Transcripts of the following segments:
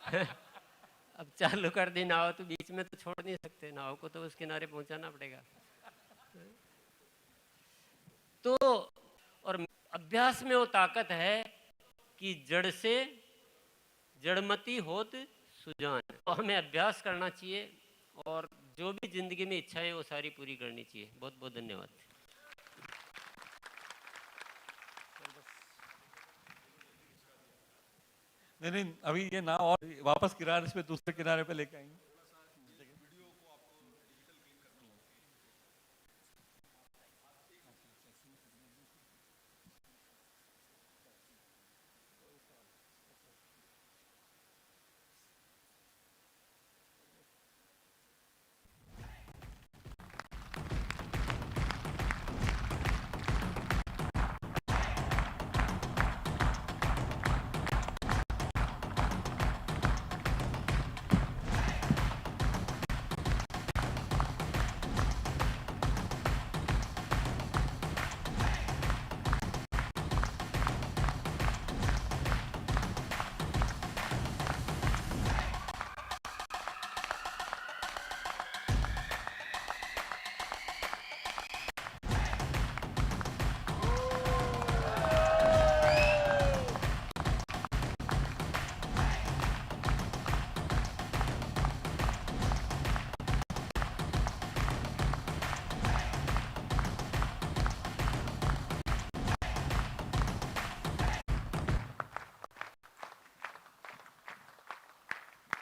अब चालू कर दी नाव तो बीच में तो छोड़ नहीं सकते, नाव को तो उस किनारे पहुंचाना पड़ेगा। तो और अभ्यास में वो ताकत है कि जड़ से जड़मती होत सुजान। तो हमें अभ्यास करना चाहिए और जो भी जिंदगी में इच्छाएं वो सारी पूरी करनी चाहिए। बहुत बहुत धन्यवाद। नहीं नहीं, अभी ये ना और वापस किनारे पे दूसरे किनारे पे लेके आएंगे।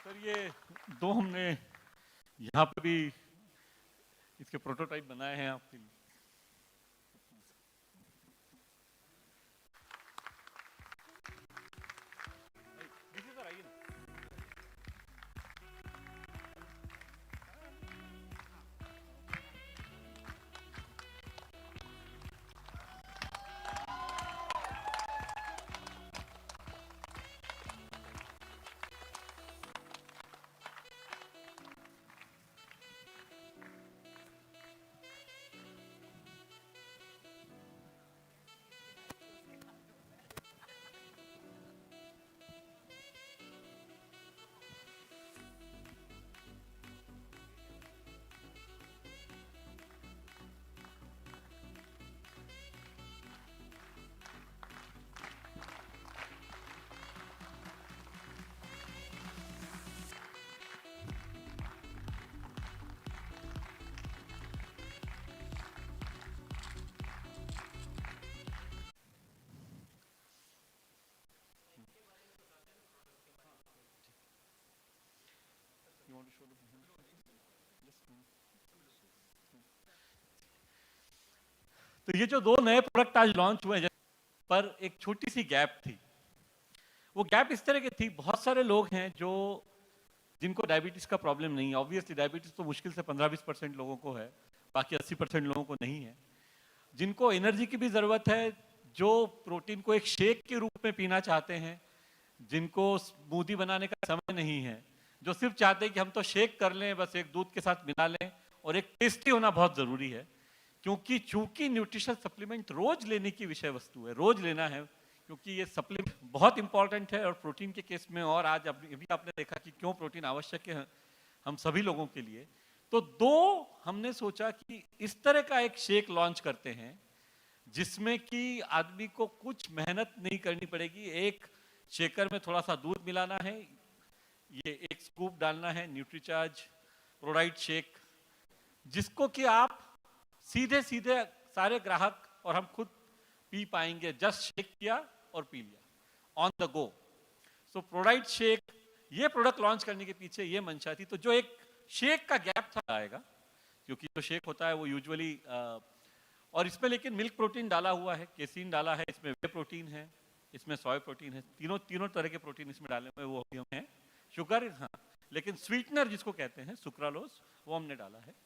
सर ये दो हमने यहाँ पे भी इसके प्रोटोटाइप बनाए हैं आपके लिए। तो ये जो दो नए प्रोडक्ट आज लॉन्च हुए हैं, पर एक छोटी सी गैप थी। वो गैप इस तरह की थी, बहुत सारे लोग हैं जो जिनको डायबिटीज का प्रॉब्लम नहीं है। ऑब्वियसली डायबिटीज तो मुश्किल से 15-20% लोगों को है, बाकी 80% लोगों को नहीं है। जिनको एनर्जी की भी जरूरत है, जो प्रोटीन को एक शेक के रूप में पीना चाहते हैं, जिनको स्मूदी बनाने का समय नहीं है, जो सिर्फ चाहते हैं कि हम तो शेक कर लें, बस एक दूध के साथ मिला लें, और एक टेस्टी होना बहुत जरूरी है। क्योंकि चूंकि न्यूट्रिशन सप्लीमेंट रोज लेने की विषय वस्तु है, रोज लेना है, क्योंकि ये सप्लीमेंट बहुत इंपॉर्टेंट है। और प्रोटीन के केस में, और आज अभी आपने देखा कि क्यों प्रोटीन आवश्यक है हम सभी लोगों के लिए। तो दो हमने सोचा कि इस तरह का एक शेक लॉन्च करते हैं जिसमें कि आदमी को कुछ मेहनत नहीं करनी पड़ेगी। एक शेकर में थोड़ा सा दूध मिलाना है, ये एक स्कूप डालना है न्यूट्रीचार्ज प्रोडाइट शेक, जिसको कि आप सीधे सीधे सारे ग्राहक और हम खुद पी पाएंगे। जस्ट शेक किया और पी लिया on the go. So ProDiet shake, ये प्रोडक्ट लॉन्च करने के पीछे ये मंशा थी। तो जो एक शेक का गैप था आएगा, क्योंकि जो शेक होता है वो यूजुअली, और इसमें लेकिन मिल्क प्रोटीन डाला हुआ है, केसीन डाला है, इसमें वे प्रोटीन है, इसमें सोया प्रोटीन है, तीनों तरह के प्रोटीन इसमें डाले हुए, वो भी हमें शुगर, हाँ, लेकिन स्वीटनर जिसको कहते हैं सुक्रालोज, वो हमने डाला है।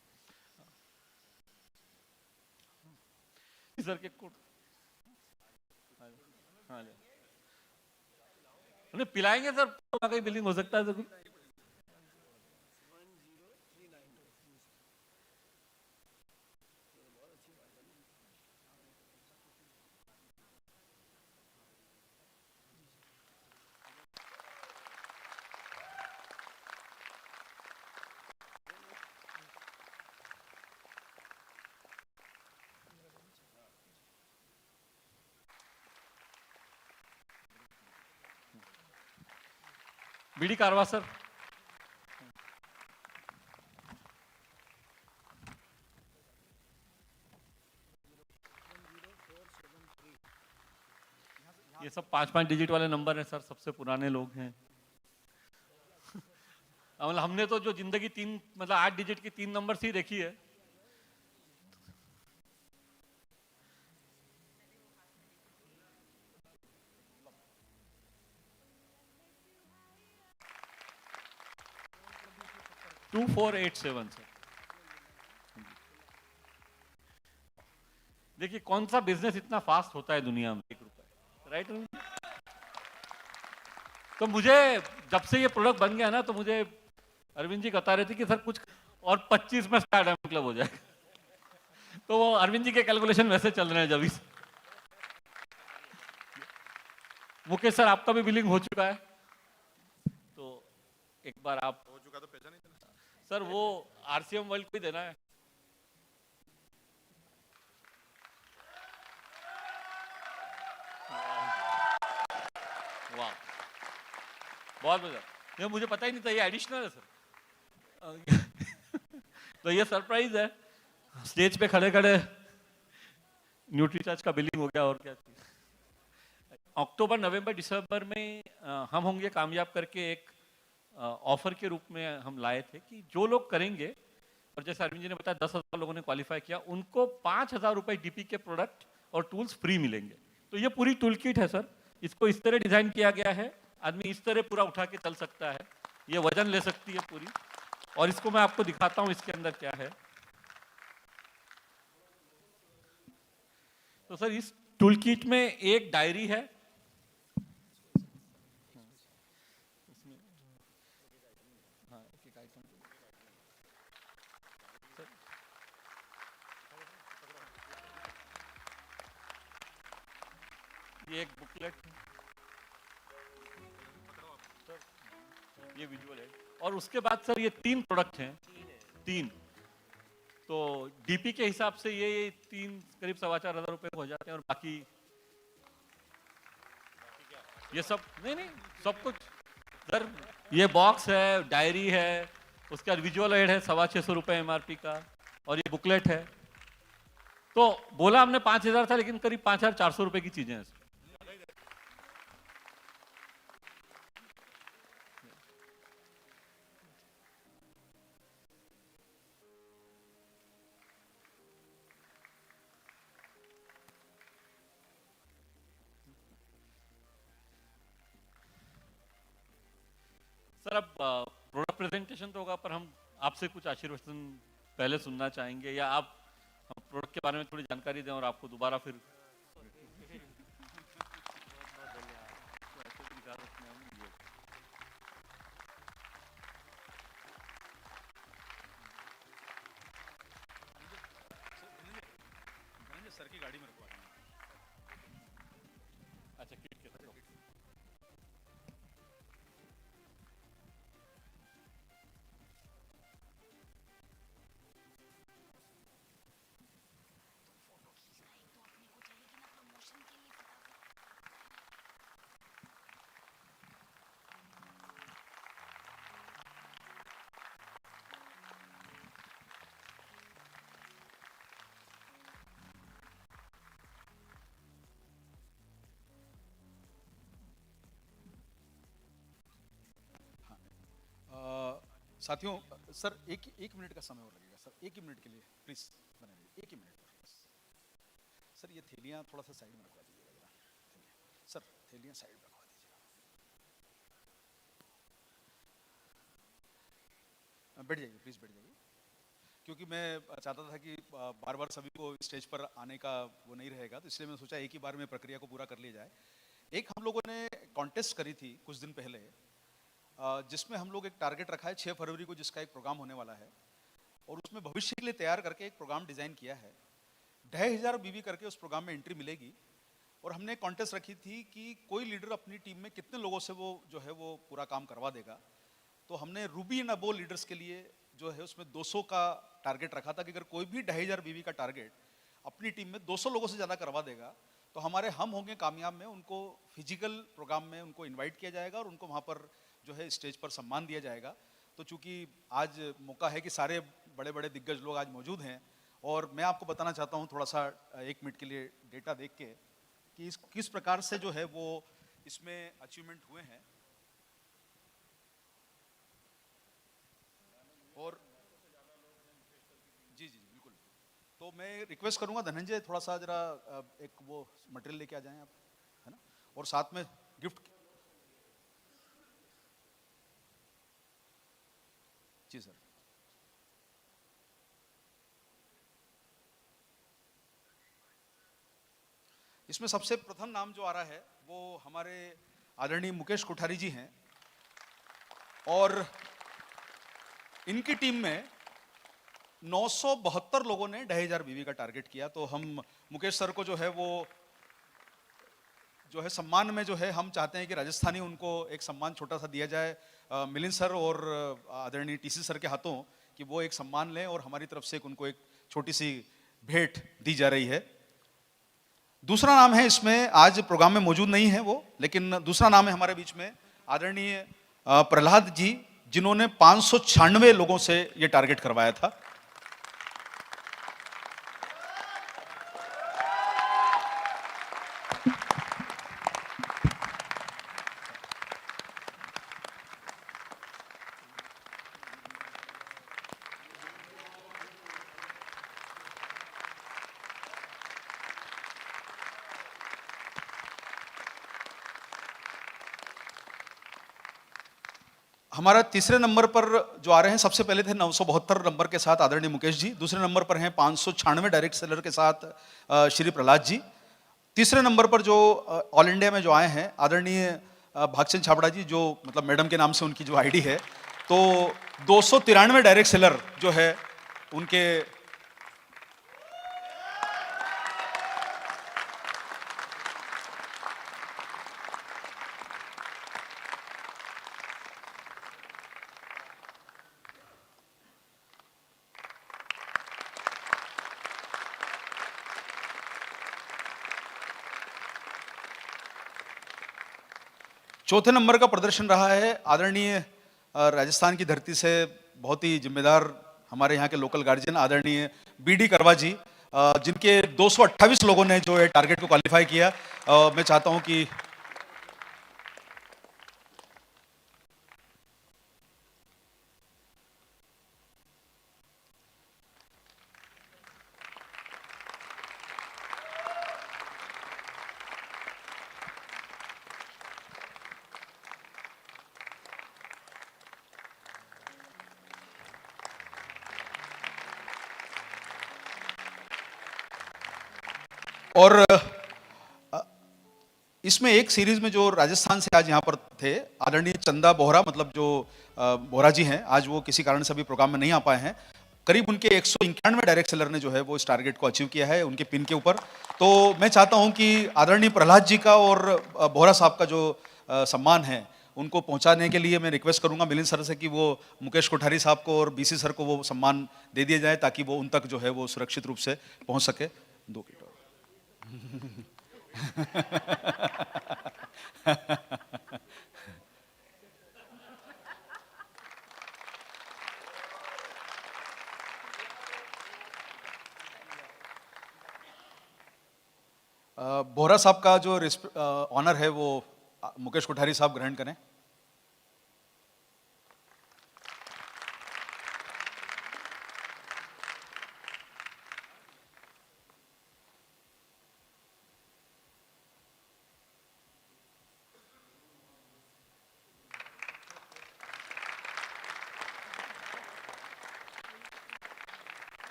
सर के कोट, हाँ, उन्हें पिलाएंगे सर, कहीं बिलिंग हो सकता है सर। बीडी कारवा सर। ये सब 5-5 डिजिट वाले नंबर हैं सर, सबसे पुराने लोग हैं। मतलब हमने तो जो जिंदगी 8 डिजिट की 3 नंबर से ही देखी है। Two 487 sir. देखिए कौन सा बिजनेस इतना फास्ट होता है दुनिया में, 1 रुपए, राइट? तो मुझे जब से ये प्रोडक्ट बन गया ना, तो मुझे अरविंद जी बता रहे थे कि सर कुछ और 25 में स्टार डायमंड क्लब हो जाए। तो वो अरविंद जी के कैलकुलेशन वैसे चल रहे हैं जब इस। मुकेश सर आपका भी बिलिंग हो चुका है, तो एक बार आप हो चुका तो पहचान नहीं था सर, वो आरसीएम वर्ल्ड को ही देना है। वाह, बहुत बढ़िया। ये मुझे पता ही नहीं था, ये एडिशनल है सर। तो ये सरप्राइज है। स्टेज पे खड़े खड़े न्यूट्रीचार्ज का बिलिंग हो गया, और क्या चीज। अक्टूबर, नवंबर, दिसंबर में हम होंगे कामयाब करके एक ऑफर के रूप में हम लाए थे कि जो लोग करेंगे, और जैसे अरविंद जी ने बताया 10,000 लोगों ने क्वालिफाई किया, उनको 5,000 रुपए डीपी के प्रोडक्ट और टूल्स फ्री मिलेंगे। तो ये पूरी टूल किट है सर, इसको इस तरह डिजाइन किया गया है, आदमी इस तरह पूरा उठा के चल सकता है, ये वजन ले सकती है पूरी। और इसको मैं आपको दिखाता हूं इसके अंदर क्या है। तो सर इस टूल किट में एक डायरी है, ये एक बुकलेट है, ये विजुअल है, और उसके बाद सर ये 3 प्रोडक्ट हैं, 3। तो डीपी के हिसाब से ये 3 करीब 4,500 रुपए हो जाते हैं, और बाकी ये सब नहीं सब कुछ सर, ये बॉक्स है, डायरी है, उसके बाद विजुअल एड है 650 रुपए एमआरपी का, और ये बुकलेट है। तो बोला हमने 5,000 था, लेकिन करीब 5,400 रुपए की चीजें हैं। सर अब प्रोडक्ट प्रेजेंटेशन तो होगा, पर हम आपसे कुछ आशीर्वचन पहले सुनना चाहेंगे, या आप प्रोडक्ट के बारे में थोड़ी जानकारी दें और आपको दोबारा फिर। सर की गाड़ी में रखवा देना। अच्छा, किट के साथ। साथियों, सर एक मिनट का समय और लगेगा सर, 1 ही मिनट के लिए प्लीज बने रहिए, 1 ही मिनट बस। सर ये थैलियाँ थोड़ा सा साइड में रखवा दीजिएगा जरा, सर थैलियाँ साइड में रखवा दीजिएगा। बैठ जाइए प्लीज, बैठ जाइए, क्योंकि मैं चाहता था कि बार बार सभी को स्टेज पर आने का वो नहीं रहेगा, तो इसलिए मैंने सोचा एक ही बार में प्रक्रिया को पूरा कर लिया जाए। एक हम लोगों ने कॉन्टेस्ट करी थी कुछ दिन पहले, जिसमें हम लोग एक टारगेट रखा है 6 फरवरी को, जिसका एक प्रोग्राम होने वाला है, और उसमें भविष्य के लिए तैयार करके एक प्रोग्राम डिजाइन किया है। 2,500 बीवी करके उस प्रोग्राम में एंट्री मिलेगी, और हमने कॉन्टेस्ट रखी थी कि कोई लीडर अपनी टीम में कितने लोगों से वो जो है वो पूरा काम करवा देगा। तो हमने रूबी एंड अबो लीडर्स के लिए जो है उसमें 200 का टारगेट रखा था कि अगर कोई भी 2,500 बीवी का टारगेट अपनी टीम में 200 लोगों से ज़्यादा करवा देगा, तो हमारे हम होंगे कामयाब में, उनको फिजिकल प्रोग्राम में उनको इनवाइट किया जाएगा और उनको वहाँ पर जो है स्टेज पर सम्मान दिया जाएगा। तो चूंकि आज मौका है कि सारे बड़े बड़े दिग्गज लोग आज मौजूद हैं, और मैं आपको बताना चाहता हूँ थोड़ा सा 1 मिनट के लिए डेटा देख के कि किस प्रकार से जो है वो इसमें अचीवमेंट हुए हैं। और जी जी बिल्कुल। तो मैं रिक्वेस्ट करूंगा धनंजय थोड़ा सा जरा एक वो मटेरियल लेके आ जाएं आप, है ना, और साथ में गिफ्ट। जी सर। इसमें सबसे प्रथम नाम जो आ रहा है वो हमारे आदरणीय मुकेश कोठारी जी हैं, और इनकी टीम में 972 लोगों ने 2500 बीवी का टारगेट किया। तो हम मुकेश सर को जो है वो जो है सम्मान में जो है हम चाहते हैं कि राजस्थानी उनको एक सम्मान छोटा सा दिया जाए मिलिंद सर और आदरणीय टीसी सर के हाथों, कि वो एक सम्मान लें और हमारी तरफ से उनको एक छोटी सी भेंट दी जा रही है। दूसरा नाम है इसमें, आज प्रोग्राम में मौजूद नहीं है वो, लेकिन दूसरा नाम है हमारे बीच में आदरणीय प्रहलाद जी, जिन्होंने 596 लोगों से ये टारगेट करवाया था। हमारा तीसरे नंबर पर जो आ रहे हैं, सबसे पहले थे 972 नंबर के साथ आदरणीय मुकेश जी, दूसरे नंबर पर हैं 596 डायरेक्ट सेलर के साथ श्री प्रहलाद जी, तीसरे नंबर पर जो ऑल इंडिया में जो आए हैं आदरणीय भागचंद छाबड़ा जी, जो मतलब मैडम के नाम से उनकी जो आईडी है, तो 293 डायरेक्ट सेलर जो है उनके। चौथे नंबर का प्रदर्शन रहा है आदरणीय राजस्थान की धरती से बहुत ही जिम्मेदार हमारे यहाँ के लोकल गार्जियन आदरणीय बीडी करवा जी, जिनके 228 लोगों ने जो है टारगेट को क्वालिफाई किया। मैं चाहता हूं कि और इसमें एक सीरीज में जो राजस्थान से आज यहाँ पर थे आदरणीय चंदा बोहरा, मतलब जो बोहरा जी हैं, आज वो किसी कारण से अभी प्रोग्राम में नहीं आ पाए हैं। करीब उनके 191 डायरेक्ट सेलर ने जो है वो इस टारगेट को अचीव किया है उनके पिन के ऊपर। तो मैं चाहता हूं कि आदरणीय प्रहलाद जी का और बोहरा साहब का जो सम्मान है उनको पहुंचाने के लिए मैं रिक्वेस्ट करूंगा मिलिंद सर से कि वो मुकेश कोठारी साहब को और बीसी सर को वो सम्मान दे दिया जाए, ताकि वो उन तक जो है वो सुरक्षित रूप से पहुंच सके। 2 किलो बोहरा साहब का जो ऑनर है वो मुकेश कोठारी साहब ग्रहण करें।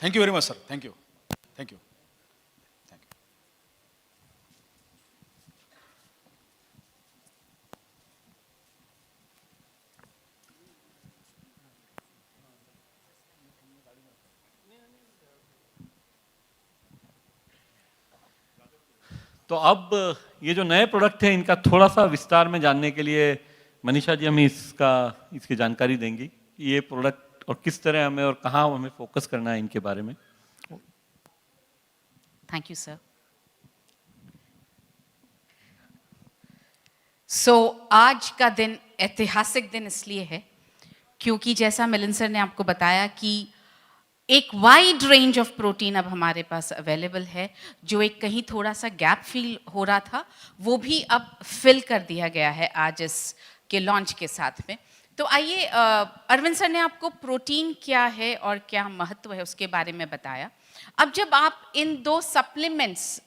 Thank you very much sir, thank you, thank you, thank you. तो अब ये जो नए प्रोडक्ट हैं इनका थोड़ा सा विस्तार में जानने के लिए मनीषा जी हमें इसकी जानकारी देंगी, ये प्रोडक्ट और किस तरह हमें और कहाँ हमें फोकस करना है इनके बारे में। Thank you sir. आज का दिन ऐतिहासिक दिन इसलिए है क्योंकि जैसा मिलिंद सर ने आपको बताया कि एक वाइड रेंज ऑफ प्रोटीन अब हमारे पास अवेलेबल है। जो एक कहीं थोड़ा सा गैप फील हो रहा था वो भी अब फिल कर दिया गया है आज इसके लॉन्च के साथ में। तो आइए, अरविंद सर ने आपको प्रोटीन क्या है और क्या महत्व है उसके बारे में बताया। अब जब आप इन 2 सप्लीमेंट्स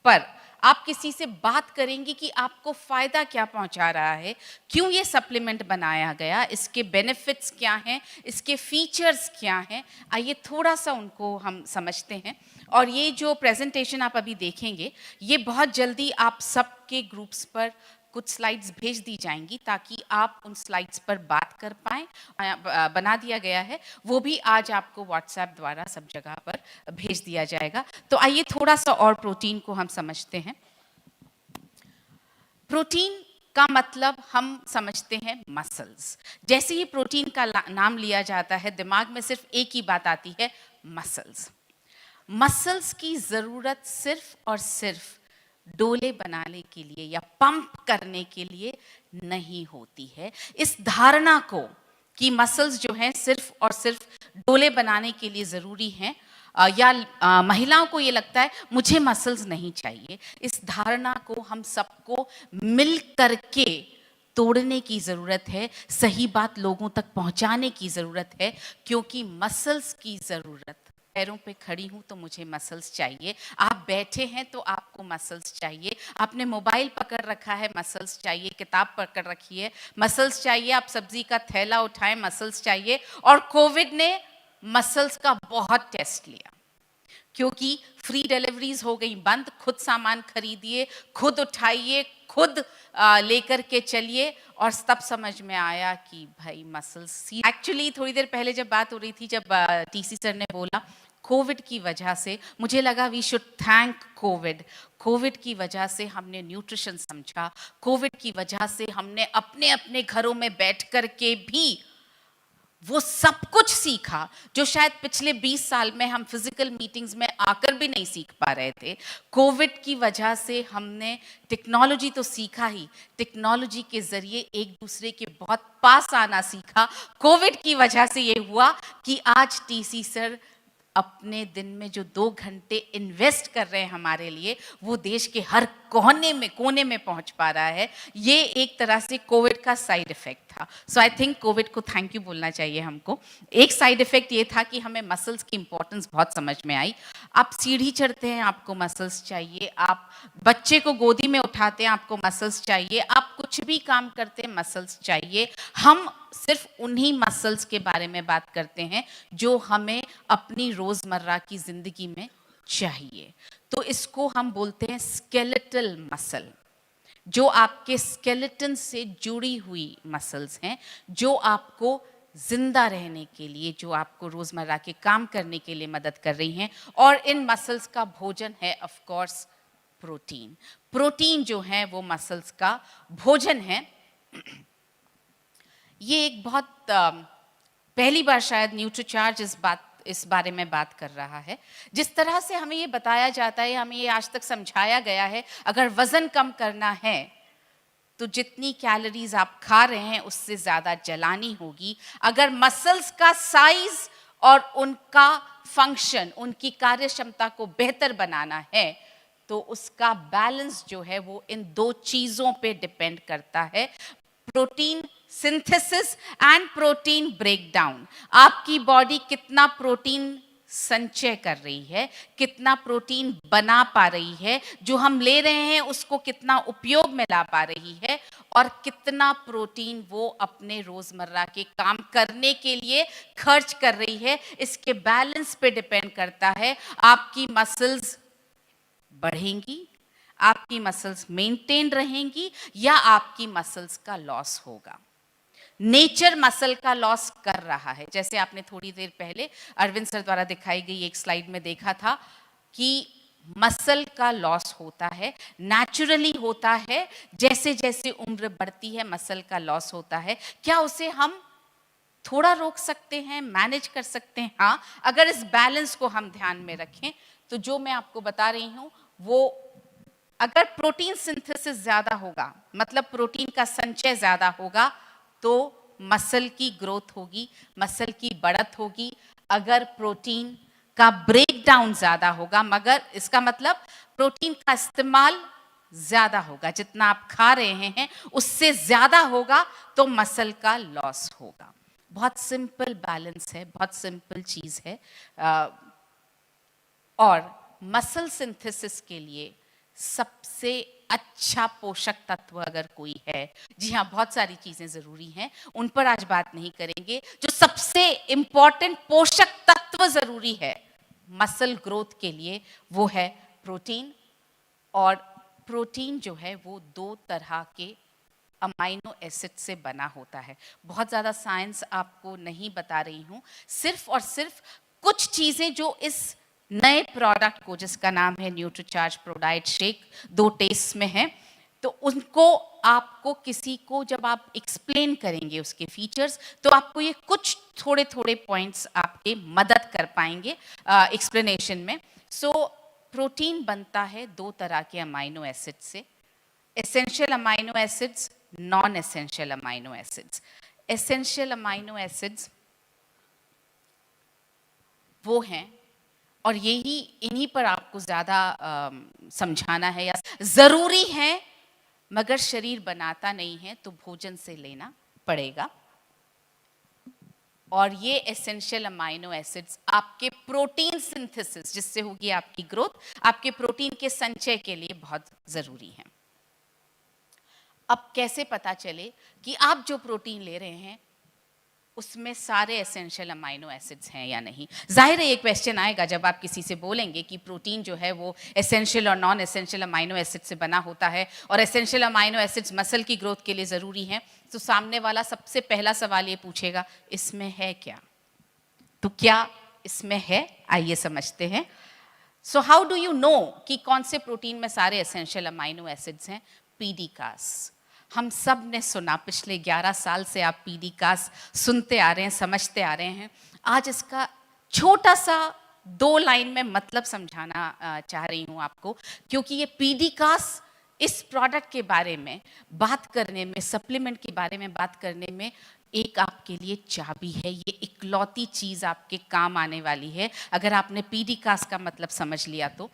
पर आप किसी से बात करेंगे कि आपको फ़ायदा क्या पहुंचा रहा है, क्यों ये सप्लीमेंट बनाया गया, इसके बेनिफिट्स क्या हैं, इसके फीचर्स क्या हैं, आइए थोड़ा सा उनको हम समझते हैं। और ये जो प्रेजेंटेशन आप अभी देखेंगे ये बहुत जल्दी आप सबके ग्रुप्स पर कुछ स्लाइड्स भेज दी जाएंगी ताकि आप उन स्लाइड्स पर बात कर पाएँ। बना दिया गया है, वो भी आज आपको व्हाट्सएप द्वारा सब जगह पर भेज दिया जाएगा। तो आइए थोड़ा सा और प्रोटीन को हम समझते हैं। प्रोटीन का मतलब हम समझते हैं मसल्स। जैसे ही प्रोटीन का नाम लिया जाता है दिमाग में सिर्फ एक ही बात आती है, मसल्स। मसल्स की ज़रूरत सिर्फ और सिर्फ डोले बनाने के लिए या पंप करने के लिए नहीं होती है। इस धारणा को कि मसल्स जो हैं सिर्फ और सिर्फ डोले बनाने के लिए ज़रूरी हैं या महिलाओं को ये लगता है मुझे मसल्स नहीं चाहिए, इस धारणा को हम सबको मिल करके तोड़ने की ज़रूरत है। सही बात लोगों तक पहुंचाने की ज़रूरत है क्योंकि मसल्स की ज़रूरत, पैरों पे खड़ी हूँ तो मुझे मसल्स चाहिए, आप बैठे हैं तो आपको मसल्स चाहिए, आपने मोबाइल पकड़ रखा है मसल्स चाहिए, किताब पकड़ रखी है मसल्स चाहिए, आप सब्जी का थैला उठाएं मसल्स चाहिए। और कोविड ने मसल्स का बहुत टेस्ट लिया क्योंकि फ्री डिलीवरीज हो गई बंद, खुद सामान खरीदिए, खुद उठाइए, खुद लेकर के चलिए। और तब समझ में आया कि भाई मसल्स, एक्चुअली थोड़ी देर पहले जब बात हो रही थी, जब टीसी सर ने बोला कोविड की वजह से, मुझे लगा we should thank covid. Covid की वजह से हमने न्यूट्रिशन समझा, कोविड की वजह से हमने अपने अपने घरों में बैठ कर के भी वो सब कुछ सीखा जो शायद पिछले 20 साल में हम फिजिकल मीटिंग्स में आकर भी नहीं सीख पा रहे थे। कोविड की वजह से हमने टेक्नोलॉजी तो सीखा ही, टेक्नोलॉजी के जरिए एक दूसरे के बहुत पास आना सीखा। कोविड की वजह से ये हुआ कि आज टीसी सर अपने दिन में जो 2 घंटे इन्वेस्ट कर रहे हैं हमारे लिए, वो देश के हर कोने में पहुंच पा रहा है। ये एक तरह से कोविड का साइड इफेक्ट था। सो आई थिंक कोविड को थैंक यू बोलना चाहिए हमको। एक साइड इफेक्ट ये था कि हमें मसल्स की इंपॉर्टेंस बहुत समझ में आई। आप सीढ़ी चढ़ते हैं आपको मसल्स चाहिए, आप बच्चे को गोदी में उठाते हैं आपको मसल्स चाहिए, आप कुछ भी काम करते हैं मसल्स चाहिए। हम सिर्फ उन्हीं मसल्स के बारे में बात करते हैं जो हमें अपनी रोजमर्रा की जिंदगी में चाहिए। तो इसको हम बोलते हैं स्केलेटल मसल, जो आपके स्केलेटन से जुड़ी हुई मसल्स हैं, जो आपको जिंदा रहने के लिए, जो आपको रोजमर्रा के काम करने के लिए मदद कर रही हैं। और इन मसल्स का भोजन है ऑफ कोर्स प्रोटीन। प्रोटीन जो है वो मसल्स का भोजन है। ये एक बहुत पहली बार शायद न्यूट्रीचार्ज इस बारे में बात कर रहा है। जिस तरह से हमें ये बताया जाता है, हमें ये आज तक समझाया गया है, अगर वजन कम करना है तो जितनी कैलोरीज आप खा रहे हैं उससे ज़्यादा जलानी होगी। अगर मसल्स का साइज और उनका फंक्शन, उनकी कार्य क्षमता को बेहतर बनाना है तो उसका बैलेंस जो है वो इन 2 चीज़ों पे डिपेंड करता है, protein synthesis and protein breakdown. आपकी बॉडी कितना प्रोटीन संचय कर रही है, कितना प्रोटीन बना पा रही है, जो हम ले रहे हैं उसको कितना उपयोग में ला पा रही है, और कितना प्रोटीन वो अपने रोजमर्रा के काम करने के लिए खर्च कर रही है। इसके बैलेंस पे डिपेंड करता है आपकी मसल्स बढ़ेंगी, आपकी मसल्स मेंटेन रहेंगी या आपकी मसल्स का लॉस होगा। नेचर मसल का लॉस कर रहा है। जैसे आपने थोड़ी देर पहले अरविंद सर द्वारा दिखाई गई एक स्लाइड में देखा था कि मसल का लॉस होता है, नेचुरली होता है। जैसे जैसे उम्र बढ़ती है मसल का लॉस होता है। क्या उसे हम थोड़ा रोक सकते हैं, मैनेज कर सकते हैं? हाँ, अगर इस बैलेंस को हम ध्यान में रखें तो जो मैं आपको बता रही हूँ वो, अगर प्रोटीन सिंथेसिस ज्यादा होगा, मतलब प्रोटीन का संचय ज्यादा होगा, तो मसल की ग्रोथ होगी, मसल की बढ़त होगी। अगर प्रोटीन का ब्रेकडाउन ज्यादा होगा, मगर इसका मतलब प्रोटीन का इस्तेमाल ज्यादा होगा, जितना आप खा रहे हैं उससे ज्यादा होगा, तो मसल का लॉस होगा। बहुत सिंपल बैलेंस है, बहुत सिंपल चीज है। और मसल सिंथेसिस के लिए सबसे अच्छा पोषक तत्व अगर कोई है, जी हाँ, बहुत सारी चीजें जरूरी हैं, उन पर आज बात नहीं करेंगे। जो सबसे इंपॉर्टेंट पोषक तत्व जरूरी है मसल ग्रोथ के लिए, वो है प्रोटीन। और प्रोटीन जो है वो 2 तरह के अमाइनो एसिड से बना होता है। बहुत ज़्यादा साइंस आपको नहीं बता रही हूँ, सिर्फ और सिर्फ कुछ चीज़ें जो इस नए प्रोडक्ट को, जिसका नाम है न्यूट्रीचार्ज प्रोडाइट शेक, 2 टेस्ट में है, तो उनको आपको किसी को जब आप एक्सप्लेन करेंगे उसके फीचर्स, तो आपको ये कुछ थोड़े थोड़े पॉइंट्स आपके मदद कर पाएंगे एक्सप्लेनेशन में। सो प्रोटीन बनता है 2 तरह के अमाइनो एसिड से, essential amino acids, non essential amino acids. Essential amino acids वो हैं, और यही इन्हीं पर आपको ज़्यादा समझाना है, या ज़रूरी है मगर शरीर बनाता नहीं है तो भोजन से लेना पड़ेगा। और ये एसेंशियल अमाइनो एसिड्स आपके प्रोटीन सिंथेसिस, जिससे होगी आपकी ग्रोथ, आपके प्रोटीन के संचय के लिए बहुत ज़रूरी हैं। अब कैसे पता चले कि आप जो प्रोटीन ले रहे हैं उसमें सारे एसेंशियल अमाइनो एसिड्स हैं या नहीं? जाहिर है ये क्वेश्चन आएगा जब आप किसी से बोलेंगे कि प्रोटीन जो है वो एसेंशियल और नॉन एसेंशियल अमाइनो एसिड से बना होता है, और एसेंशियल अमाइनो एसिड्स मसल की ग्रोथ के लिए ज़रूरी हैं, तो सामने वाला सबसे पहला सवाल ये पूछेगा, इसमें है क्या? तो क्या इसमें है? आइए समझते हैं। So how do you know कि कौन से प्रोटीन में सारे एसेंशियल अमाइनो एसिड्स हैं? पीडीकास। हम सब ने सुना, पिछले 11 साल से आप पीडीकास सुनते आ रहे हैं, समझते आ रहे हैं। आज इसका छोटा सा 2 लाइन में मतलब समझाना चाह रही हूँ आपको, क्योंकि ये पीडीकास इस प्रोडक्ट के बारे में बात करने में, सप्लीमेंट के बारे में बात करने में एक आपके लिए चाबी है। ये इकलौती चीज़ आपके काम आने वाली है अगर आपने पीडीकास का मतलब समझ लिया तो।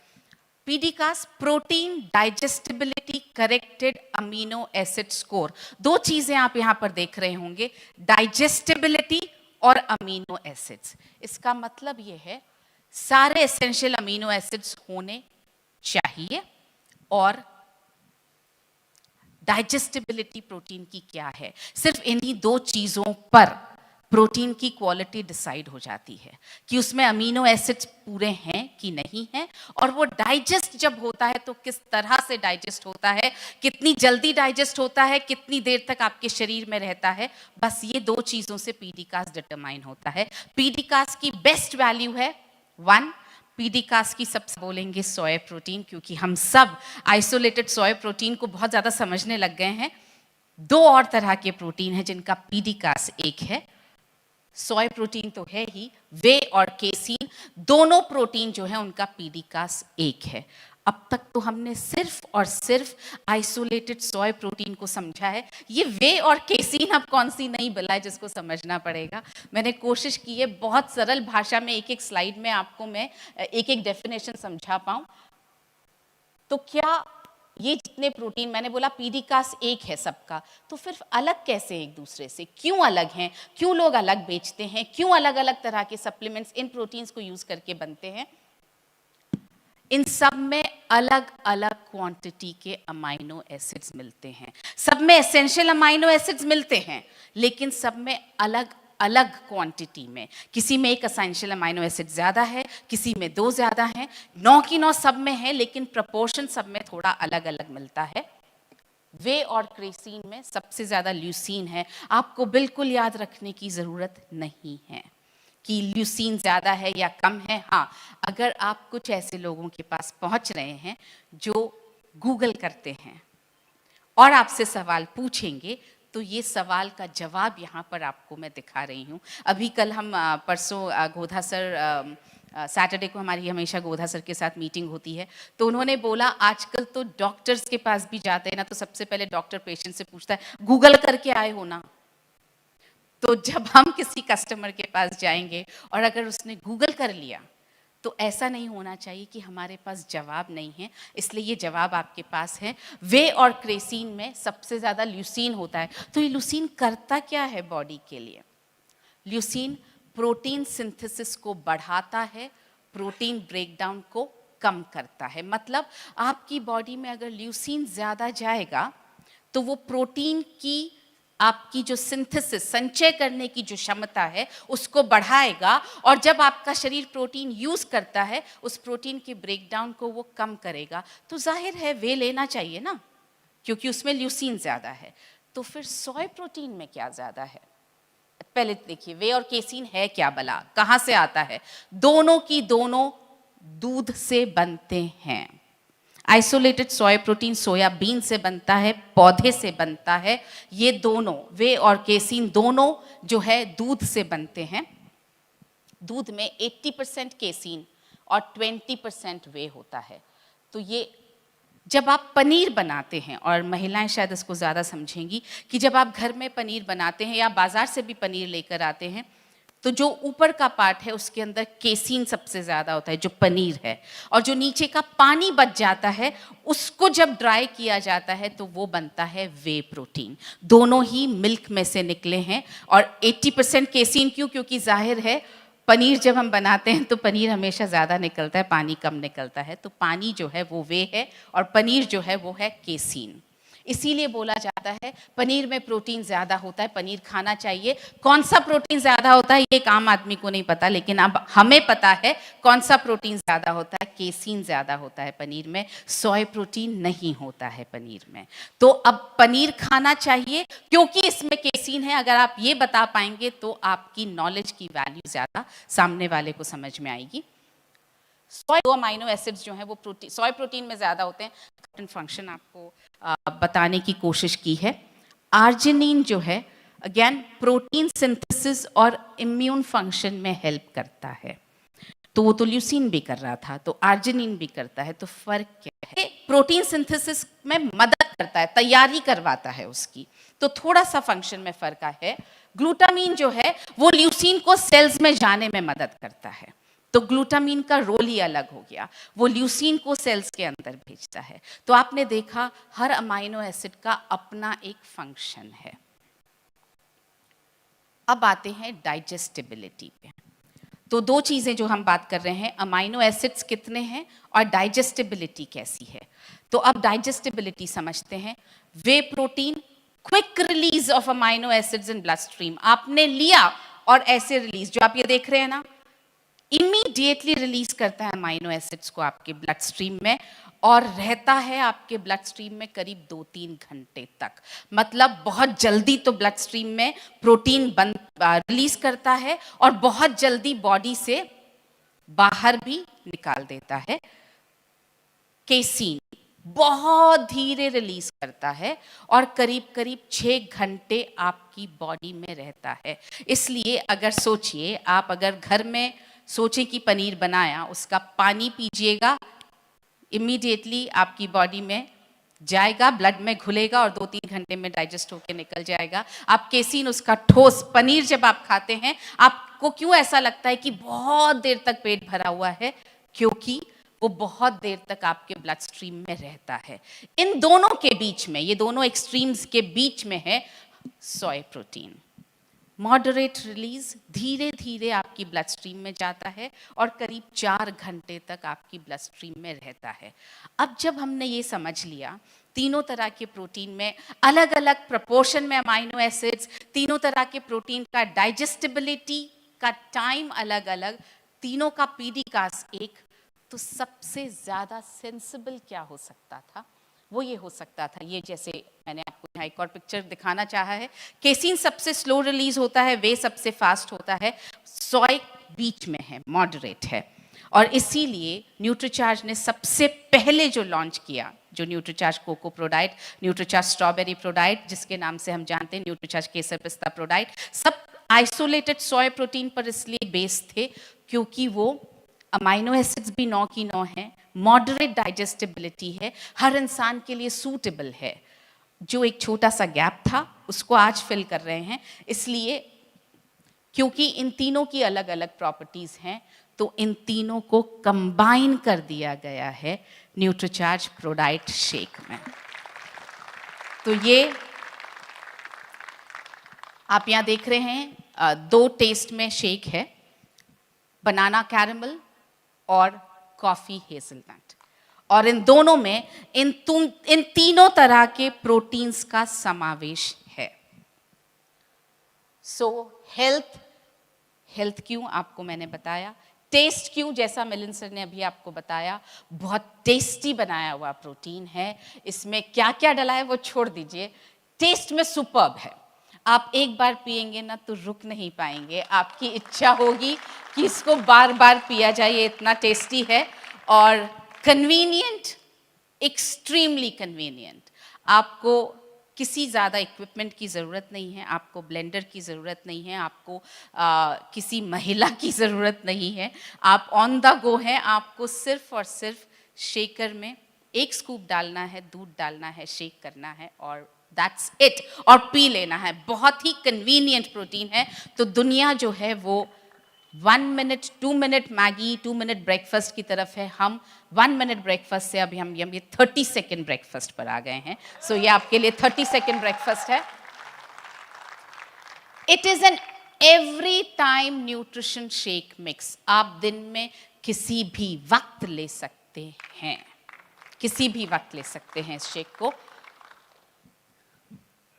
पीडीकास protein digestibility corrected amino acid score. 2 चीजें आप यहां पर देख रहे होंगे, डाइजेस्टिबिलिटी और अमीनो एसिड्स। इसका मतलब यह है सारे एसेंशियल अमीनो एसिड्स होने चाहिए। और डाइजेस्टिबिलिटी प्रोटीन की क्या है? सिर्फ इन्हीं 2 चीजों पर प्रोटीन की क्वालिटी डिसाइड हो जाती है कि उसमें अमीनो एसिड्स पूरे हैं कि नहीं हैं, और वो डाइजेस्ट जब होता है तो किस तरह से डाइजेस्ट होता है, कितनी जल्दी डाइजेस्ट होता है, कितनी देर तक आपके शरीर में रहता है। बस ये 2 चीज़ों से पीडीकास डिटरमाइन होता है। पीडीकास की बेस्ट वैल्यू है 1। पीडीकास की सबसे बोलेंगे सोया प्रोटीन, क्योंकि हम सब आइसोलेटेड सोया प्रोटीन को बहुत ज़्यादा समझने लग गए हैं। 2 और तरह के प्रोटीन हैं जिनका पीडीकास 1 है। सोय प्रोटीन तो है ही, वे और केसीन दोनों प्रोटीन जो है उनका पीडीकास 1 है। अब तक तो हमने सिर्फ और सिर्फ आइसोलेटेड सोय प्रोटीन को समझा है। ये वे और केसीन अब कौन सी नई बला है जिसको समझना पड़ेगा। मैंने कोशिश की है बहुत सरल भाषा में एक एक स्लाइड में आपको मैं एक एक डेफिनेशन समझा पाऊं। तो क्या ये जितने प्रोटीन, मैंने बोला पीडीकास 1 है सबका, तो फिर अलग कैसे एक दूसरे से? क्यों अलग हैं? क्यों लोग अलग बेचते हैं? क्यों अलग अलग तरह के सप्लीमेंट्स इन प्रोटीन्स को यूज करके बनते हैं? इन सब में अलग अलग क्वांटिटी के अमाइनो एसिड्स मिलते हैं। सब में एसेंशियल अमाइनो एसिड्स मिलते हैं, लेकिन सब में अलग अलग क्वांटिटी में। किसी में एक एसेंशियल अमाइनो एसिड ज्यादा है, किसी में 2 ज्यादा हैं, 9 की 9 सब में है, लेकिन प्रोपोर्शन सब में थोड़ा अलग अलग मिलता है। वे और क्रेसीन में सबसे ज्यादा ल्यूसीन है। आपको बिल्कुल याद रखने की जरूरत नहीं है कि ल्यूसीन ज्यादा है या कम है। हाँ, अगर आप कुछ ऐसे लोगों के पास पहुंच रहे हैं जो गूगल करते हैं और आपसे सवाल पूछेंगे, तो ये सवाल का जवाब यहाँ पर आपको मैं दिखा रही हूँ। अभी कल हम परसों गोधा सर सैटरडे को हमारी हमेशा गोधा सर के साथ मीटिंग होती है, तो उन्होंने बोला आजकल तो डॉक्टर्स के पास भी जाते हैं ना, तो सबसे पहले डॉक्टर पेशेंट से पूछता है गूगल करके आए हो ना। तो जब हम किसी कस्टमर के पास जाएंगे और अगर उसने गूगल कर लिया, तो ऐसा नहीं होना चाहिए कि हमारे पास जवाब नहीं है, इसलिए ये जवाब आपके पास है। वे और क्रेसीन में सबसे ज़्यादा ल्यूसीन होता है। तो ये ल्यूसीन करता क्या है बॉडी के लिए? ल्यूसीन प्रोटीन सिंथेसिस को बढ़ाता है, प्रोटीन ब्रेकडाउन को कम करता है। मतलब आपकी बॉडी में अगर ल्यूसीन ज़्यादा जाएगा तो वो प्रोटीन की आपकी जो सिंथेसिस, संचय करने की जो क्षमता है उसको बढ़ाएगा, और जब आपका शरीर प्रोटीन यूज़ करता है उस प्रोटीन के ब्रेकडाउन को वो कम करेगा। तो जाहिर है वे लेना चाहिए ना, क्योंकि उसमें ल्यूसीन ज़्यादा है। तो फिर सोय प्रोटीन में क्या ज़्यादा है? पहले देखिए वे और केसीन है क्या भला, कहाँ से आता है? दोनों की दोनों दूध से बनते हैं। आइसोलेटेड सोया प्रोटीन सोयाबीन से बनता है, पौधे से बनता है। ये दोनों वे और केसीन दोनों जो है दूध से बनते हैं। दूध में 80% केसीन और 20% वे होता है। तो ये जब आप पनीर बनाते हैं, और महिलाएं शायद इसको ज़्यादा समझेंगी कि जब आप घर में पनीर बनाते हैं या बाज़ार से भी पनीर लेकर आते हैं, तो जो ऊपर का पार्ट है उसके अंदर केसीन सबसे ज़्यादा होता है, जो पनीर है, और जो नीचे का पानी बच जाता है उसको जब ड्राई किया जाता है तो वो बनता है वे प्रोटीन। दोनों ही मिल्क में से निकले हैं। और 80% केसीन क्यों? क्योंकि जाहिर है पनीर जब हम बनाते हैं तो पनीर हमेशा ज़्यादा निकलता है, पानी कम निकलता है। तो पानी जो है वो वे है और पनीर जो है वो है केसीन। इसीलिए बोला जाता है पनीर में प्रोटीन ज़्यादा होता है, पनीर खाना चाहिए। कौन सा प्रोटीन ज़्यादा होता है ये एक आम आदमी को नहीं पता, लेकिन अब हमें पता है कौन सा प्रोटीन ज़्यादा होता है। केसीन ज़्यादा होता है पनीर में, सोय प्रोटीन नहीं होता है पनीर में। तो अब पनीर खाना चाहिए क्योंकि इसमें केसीन है। अगर आप ये बता पाएंगे तो आपकी नॉलेज की वैल्यू ज़्यादा सामने वाले को समझ में आएगी। सोय दो अमाइनो एसिड्स जो हैं वो प्रोटीन, सोय प्रोटीन में ज़्यादा होते हैं। फंक्शन आपको बताने की कोशिश की है। आर्जिनिन जो है अगेन प्रोटीन सिंथेसिस और इम्यून फंक्शन में हेल्प करता है। तो वो तो ल्यूसीन भी कर रहा था, तो आर्जिनिन भी करता है। तो फर्क क्या है? प्रोटीन सिंथेसिस में मदद करता है, तैयारी करवाता है उसकी, तो थोड़ा सा फंक्शन में फर्क है। ग्लूटामीन जो है वो ल्यूसीन को सेल्स में जाने में मदद करता है, तो ग्लूटामीन का रोल ही अलग हो गया, वो ल्यूसीन को सेल्स के अंदर भेजता है। तो आपने देखा हर अमाइनो एसिड का अपना एक फंक्शन है। अब आते हैं डाइजेस्टिबिलिटी पे। तो दो चीज़ें जो हम बात कर रहे हैं, अमाइनो एसिड्स कितने हैं और डाइजेस्टिबिलिटी कैसी है। तो अब डाइजेस्टिबिलिटी समझते हैं। Whey protein quick release of amino acids in blood stream, आपने लिया और ऐसे रिलीज, जो आप ये देख रहे हैं ना, इमीडिएटली रिलीज करता है अमाइनो एसिड्स को आपके ब्लड स्ट्रीम में, और रहता है आपके ब्लड स्ट्रीम में करीब 2-3 घंटे तक। मतलब बहुत जल्दी तो ब्लड स्ट्रीम में प्रोटीन रिलीज करता है और बहुत जल्दी बॉडी से बाहर भी निकाल देता है। केसीन बहुत धीरे रिलीज करता है और करीब करीब 6 घंटे आपकी बॉडी में रहता है। इसलिए अगर सोचिए, आप अगर घर में सोचें कि पनीर बनाया, उसका पानी पीजिएगा, इमीडिएटली आपकी बॉडी में जाएगा, ब्लड में घुलेगा और 2-3 घंटे में डाइजेस्ट होकर निकल जाएगा। आप केसीन, उसका ठोस पनीर जब आप खाते हैं, आपको क्यों ऐसा लगता है कि बहुत देर तक पेट भरा हुआ है? क्योंकि वो बहुत देर तक आपके ब्लड स्ट्रीम में रहता है। इन दोनों के बीच में, ये दोनों एक्सट्रीम्स के बीच में है सोय प्रोटीन। मॉडरेट रिलीज, धीरे धीरे आपकी ब्लड स्ट्रीम में जाता है और करीब 4 घंटे तक आपकी ब्लड स्ट्रीम में रहता है। अब जब हमने ये समझ लिया तीनों तरह के प्रोटीन में अलग अलग प्रपोर्शन में अमाइनो एसिड्स, तीनों तरह के प्रोटीन का डाइजेस्टिबिलिटी का टाइम अलग अलग, तीनों का पीडीकास एक, तो सबसे ज़्यादा सेंसिबल क्या हो सकता था? वो ये हो सकता था, ये जैसे मैंने आपको यहाँ एक और पिक्चर दिखाना चाहा है। केसीन सबसे स्लो रिलीज होता है, वे सबसे फास्ट होता है, सोय बीच में है, मॉडरेट है। और इसीलिए न्यूट्रीचार्ज ने सबसे पहले जो लॉन्च किया, जो Nutricharge cocoa Protide, Nutricharge strawberry Protide, जिसके नाम से हम जानते हैं न्यूट्रीचार्ज केसर पिस्ता प्रोडाइट, सब आइसोलेटेड सोय प्रोटीन पर इसलिए बेस्ड थे क्योंकि वो अमाइनो एसिड्स भी 9 की 9 है, मॉडरेट डाइजेस्टिबिलिटी है, हर इंसान के लिए सूटेबल है। जो एक छोटा सा गैप था उसको आज फिल कर रहे हैं, इसलिए क्योंकि इन तीनों की अलग अलग प्रॉपर्टीज हैं तो इन तीनों को कंबाइन कर दिया गया है न्यूट्रीचार्ज प्रोडाइट शेक में। तो ये आप यहाँ देख रहे हैं 2 टेस्ट में शेक है, बनाना कैरेमल और कॉफी हेज़लनट, और इन दोनों में इन तीनों तरह के प्रोटीन्स का समावेश है। सो हेल्थ क्यों आपको मैंने बताया, टेस्ट क्यों जैसा मिलिंद सर ने अभी आपको बताया, बहुत टेस्टी बनाया हुआ प्रोटीन है। इसमें क्या क्या डला है वो छोड़ दीजिए, टेस्ट में सुपर्ब है। आप एक बार पिएंगे ना तो रुक नहीं पाएंगे, आपकी इच्छा होगी कि इसको बार बार पिया जाए, ये इतना टेस्टी है। और कन्वीनियंट, एक्सट्रीमली कन्वीनियंट, आपको किसी ज़्यादा इक्विपमेंट की ज़रूरत नहीं है, आपको ब्लेंडर की ज़रूरत नहीं है, आपको किसी महिला की ज़रूरत नहीं है, आप ऑन द गो हैं। आपको सिर्फ और सिर्फ शेकर में 1 स्कूप डालना है, दूध डालना है, शेक करना है और दैट्स इट, और पी लेना है। बहुत ही कन्वीनियंट प्रोटीन है। तो दुनिया जो है वो 1 minute 2 minute Maggi 2 minute breakfast की तरफ है, हम 1 मिनट ब्रेकफास्ट से अभी हम ये 30 सेकेंड ब्रेकफास्ट पर आ गए हैं। सो ये आपके लिए 30 सेकेंड ब्रेकफास्ट है। It is an every time nutrition shake mix. आप दिन में किसी भी वक्त ले सकते हैं, किसी भी वक्त ले सकते हैं इस शेक को,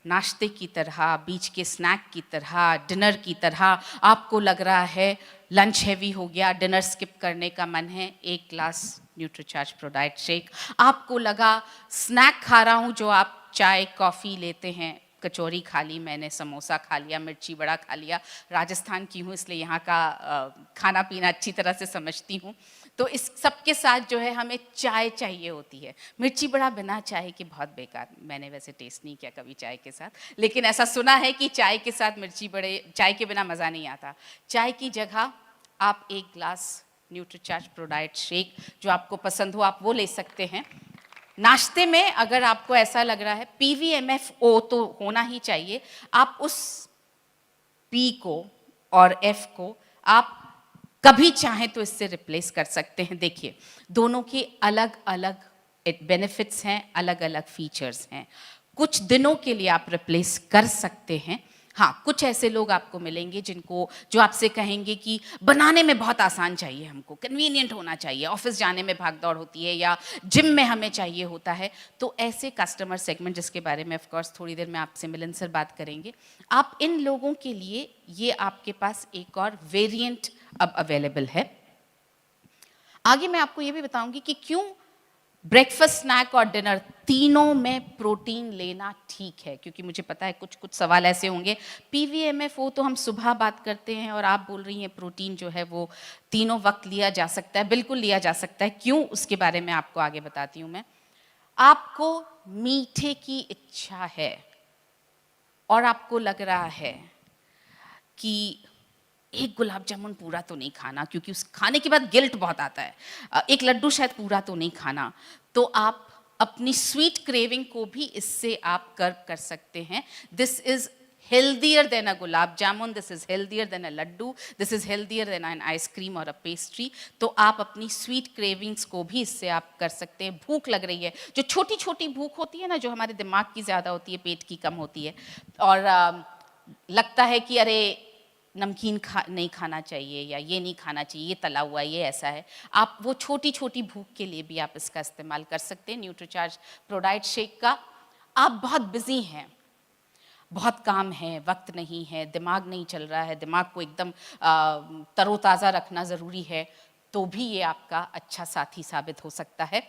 नाश्ते की तरह, बीच के स्नैक की तरह, डिनर की तरह। आपको लग रहा है लंच हैवी हो गया, डिनर स्किप करने का मन है, 1 ग्लास न्यूट्रीचार्ज प्रोडाइट शेक। आपको लगा स्नैक खा रहा हूँ, जो आप चाय कॉफ़ी लेते हैं, कचौरी खा ली मैंने, समोसा खा लिया, मिर्ची बड़ा खा लिया। राजस्थान की हूँ इसलिए यहाँ का खाना पीना अच्छी तरह से समझती हूँ। तो इस सब के साथ जो है हमें चाय चाहिए होती है। मिर्ची बड़ा बिना चाय के बहुत बेकार, मैंने वैसे टेस्ट नहीं किया कभी चाय के साथ, लेकिन ऐसा सुना है कि चाय के साथ मिर्ची बड़े, चाय के बिना मज़ा नहीं आता। चाय की जगह आप 1 ग्लास न्यूट्रीचार्ज प्रोडाइट शेक जो आपको पसंद हो आप वो ले सकते हैं। नाश्ते में अगर आपको ऐसा लग रहा है PVMFO तो होना ही चाहिए, आप उस P को और F को आप कभी चाहें तो इससे रिप्लेस कर सकते हैं। देखिए दोनों के अलग अलग बेनिफिट्स हैं, अलग अलग फीचर्स हैं। कुछ दिनों के लिए आप रिप्लेस कर सकते हैं। हाँ, कुछ ऐसे लोग आपको मिलेंगे जो आपसे कहेंगे कि बनाने में बहुत आसान चाहिए, हमको कन्वीनियंट होना चाहिए, ऑफिस जाने में भागदौड़ होती है या जिम में हमें चाहिए होता है। तो ऐसे कस्टमर सेगमेंट, जिसके बारे में ऑफ कोर्स थोड़ी देर में आपसे मिलिंद सर बात करेंगे, आप इन लोगों के लिए ये आपके पास एक और वेरिएंट अब अवेलेबल है। आगे मैं आपको ये भी बताऊंगी कि क्यों ब्रेकफास्ट, स्नैक और डिनर तीनों में प्रोटीन लेना ठीक है, क्योंकि मुझे पता है कुछ सवाल ऐसे होंगे, PVMFO तो हम सुबह बात करते हैं और आप बोल रही हैं प्रोटीन जो है वो तीनों वक्त लिया जा सकता है। बिल्कुल लिया जा सकता है, क्यों उसके बारे में आपको आगे बताती हूँ मैं। आपको मीठे की इच्छा है और आपको लग रहा है कि 1 गुलाब जामुन पूरा तो नहीं खाना, क्योंकि उस खाने के बाद गिल्ट बहुत आता है, 1 लड्डू शायद पूरा तो नहीं खाना, तो आप अपनी स्वीट क्रेविंग को भी इससे आप कर्ब कर सकते हैं। This is healthier than a gulab jamun, this is healthier than a laddu, this is healthier than an ice cream or a pastry। तो आप अपनी स्वीट क्रेविंग्स को भी इससे आप कर सकते हैं। भूख लग रही है, जो छोटी छोटी भूख होती है ना, जो हमारे दिमाग की ज़्यादा होती है, पेट की कम होती है, और लगता है कि अरे नमकीन नहीं खाना चाहिए या ये नहीं खाना चाहिए, ये तला हुआ, ये ऐसा है, आप वो छोटी छोटी भूख के लिए भी आप इसका इस्तेमाल कर सकते हैं न्यूट्रीचार्ज प्रोडाइट शेक का। आप बहुत बिजी हैं, बहुत काम है, वक्त नहीं है, दिमाग नहीं चल रहा है, दिमाग को एकदम तरोताज़ा रखना ज़रूरी है, तो भी ये आपका अच्छा साथी साबित हो सकता है।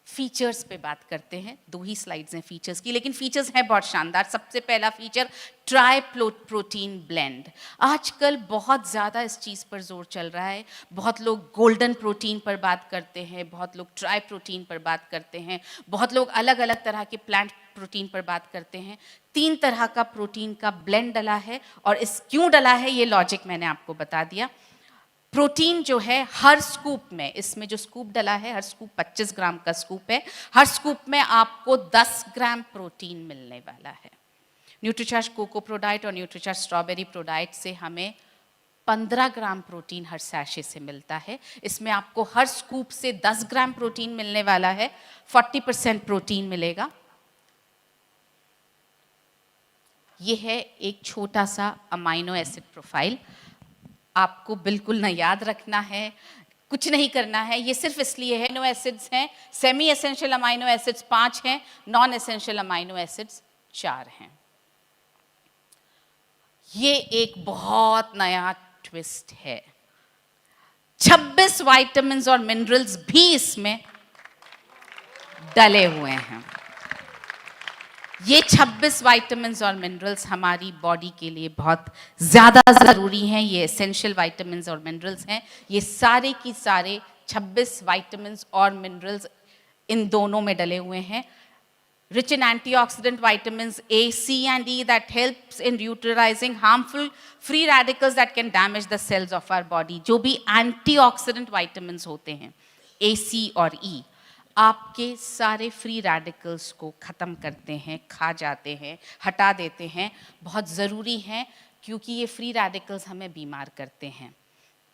फीचर्स पे बात करते हैं, 2 ही स्लाइड्स हैं फीचर्स की, लेकिन फीचर्स हैं बहुत शानदार। सबसे पहला फीचर ट्राई प्रोटीन ब्लेंड। आजकल बहुत ज़्यादा इस चीज़ पर जोर चल रहा है, बहुत लोग गोल्डन प्रोटीन पर बात करते हैं, बहुत लोग ट्राई प्रोटीन पर बात करते हैं, बहुत लोग अलग अलग तरह के प्लांट प्रोटीन पर बात करते हैं। 3 तरह का प्रोटीन का ब्लेंड डला है, और इस क्यों डला है ये लॉजिक मैंने आपको बता दिया। प्रोटीन जो है हर स्कूप में, इसमें जो स्कूप डला है, हर स्कूप 25 ग्राम का स्कूप है, हर स्कूप में आपको 10 ग्राम प्रोटीन मिलने वाला है। न्यूट्रीचार्ज कोको प्रोडाइट और न्यूट्रीचार्ज स्ट्रॉबेरी प्रोडाइट से हमें 15 ग्राम प्रोटीन हर सैशे से मिलता है। इसमें आपको हर स्कूप से 10 ग्राम प्रोटीन मिलने वाला है, 40% प्रोटीन मिलेगा। ये है एक छोटा सा अमाइनो एसिड प्रोफाइल, आपको बिल्कुल ना याद रखना है, कुछ नहीं करना है, ये सिर्फ इसलिए है। अमाइनो एसिड्स हैं, सेमी एसेंशियल अमाइनो एसिड्स 5 हैं, नॉन एसेंशियल अमाइनो एसिड्स 4 हैं। ये एक बहुत नया ट्विस्ट है, 26 विटामिन्स और मिनरल्स भी इसमें डले हुए हैं। ये 26 विटामिन्स और मिनरल्स हमारी बॉडी के लिए बहुत ज़्यादा ज़रूरी हैं। ये एसेंशियल विटामिन्स और मिनरल्स हैं। ये सारे की सारे 26 विटामिन्स और मिनरल्स इन दोनों में डले हुए हैं। Rich in antioxidant vitamins A, C and E that helps in neutralizing harmful free radicals that can damage the cells of our body. जो भी antioxidant vitamins होते हैं A, C और E, आपके सारे फ्री रेडिकल्स को ख़त्म करते हैं, खा जाते हैं, हटा देते हैं। बहुत ज़रूरी है क्योंकि ये फ्री रेडिकल्स हमें बीमार करते हैं।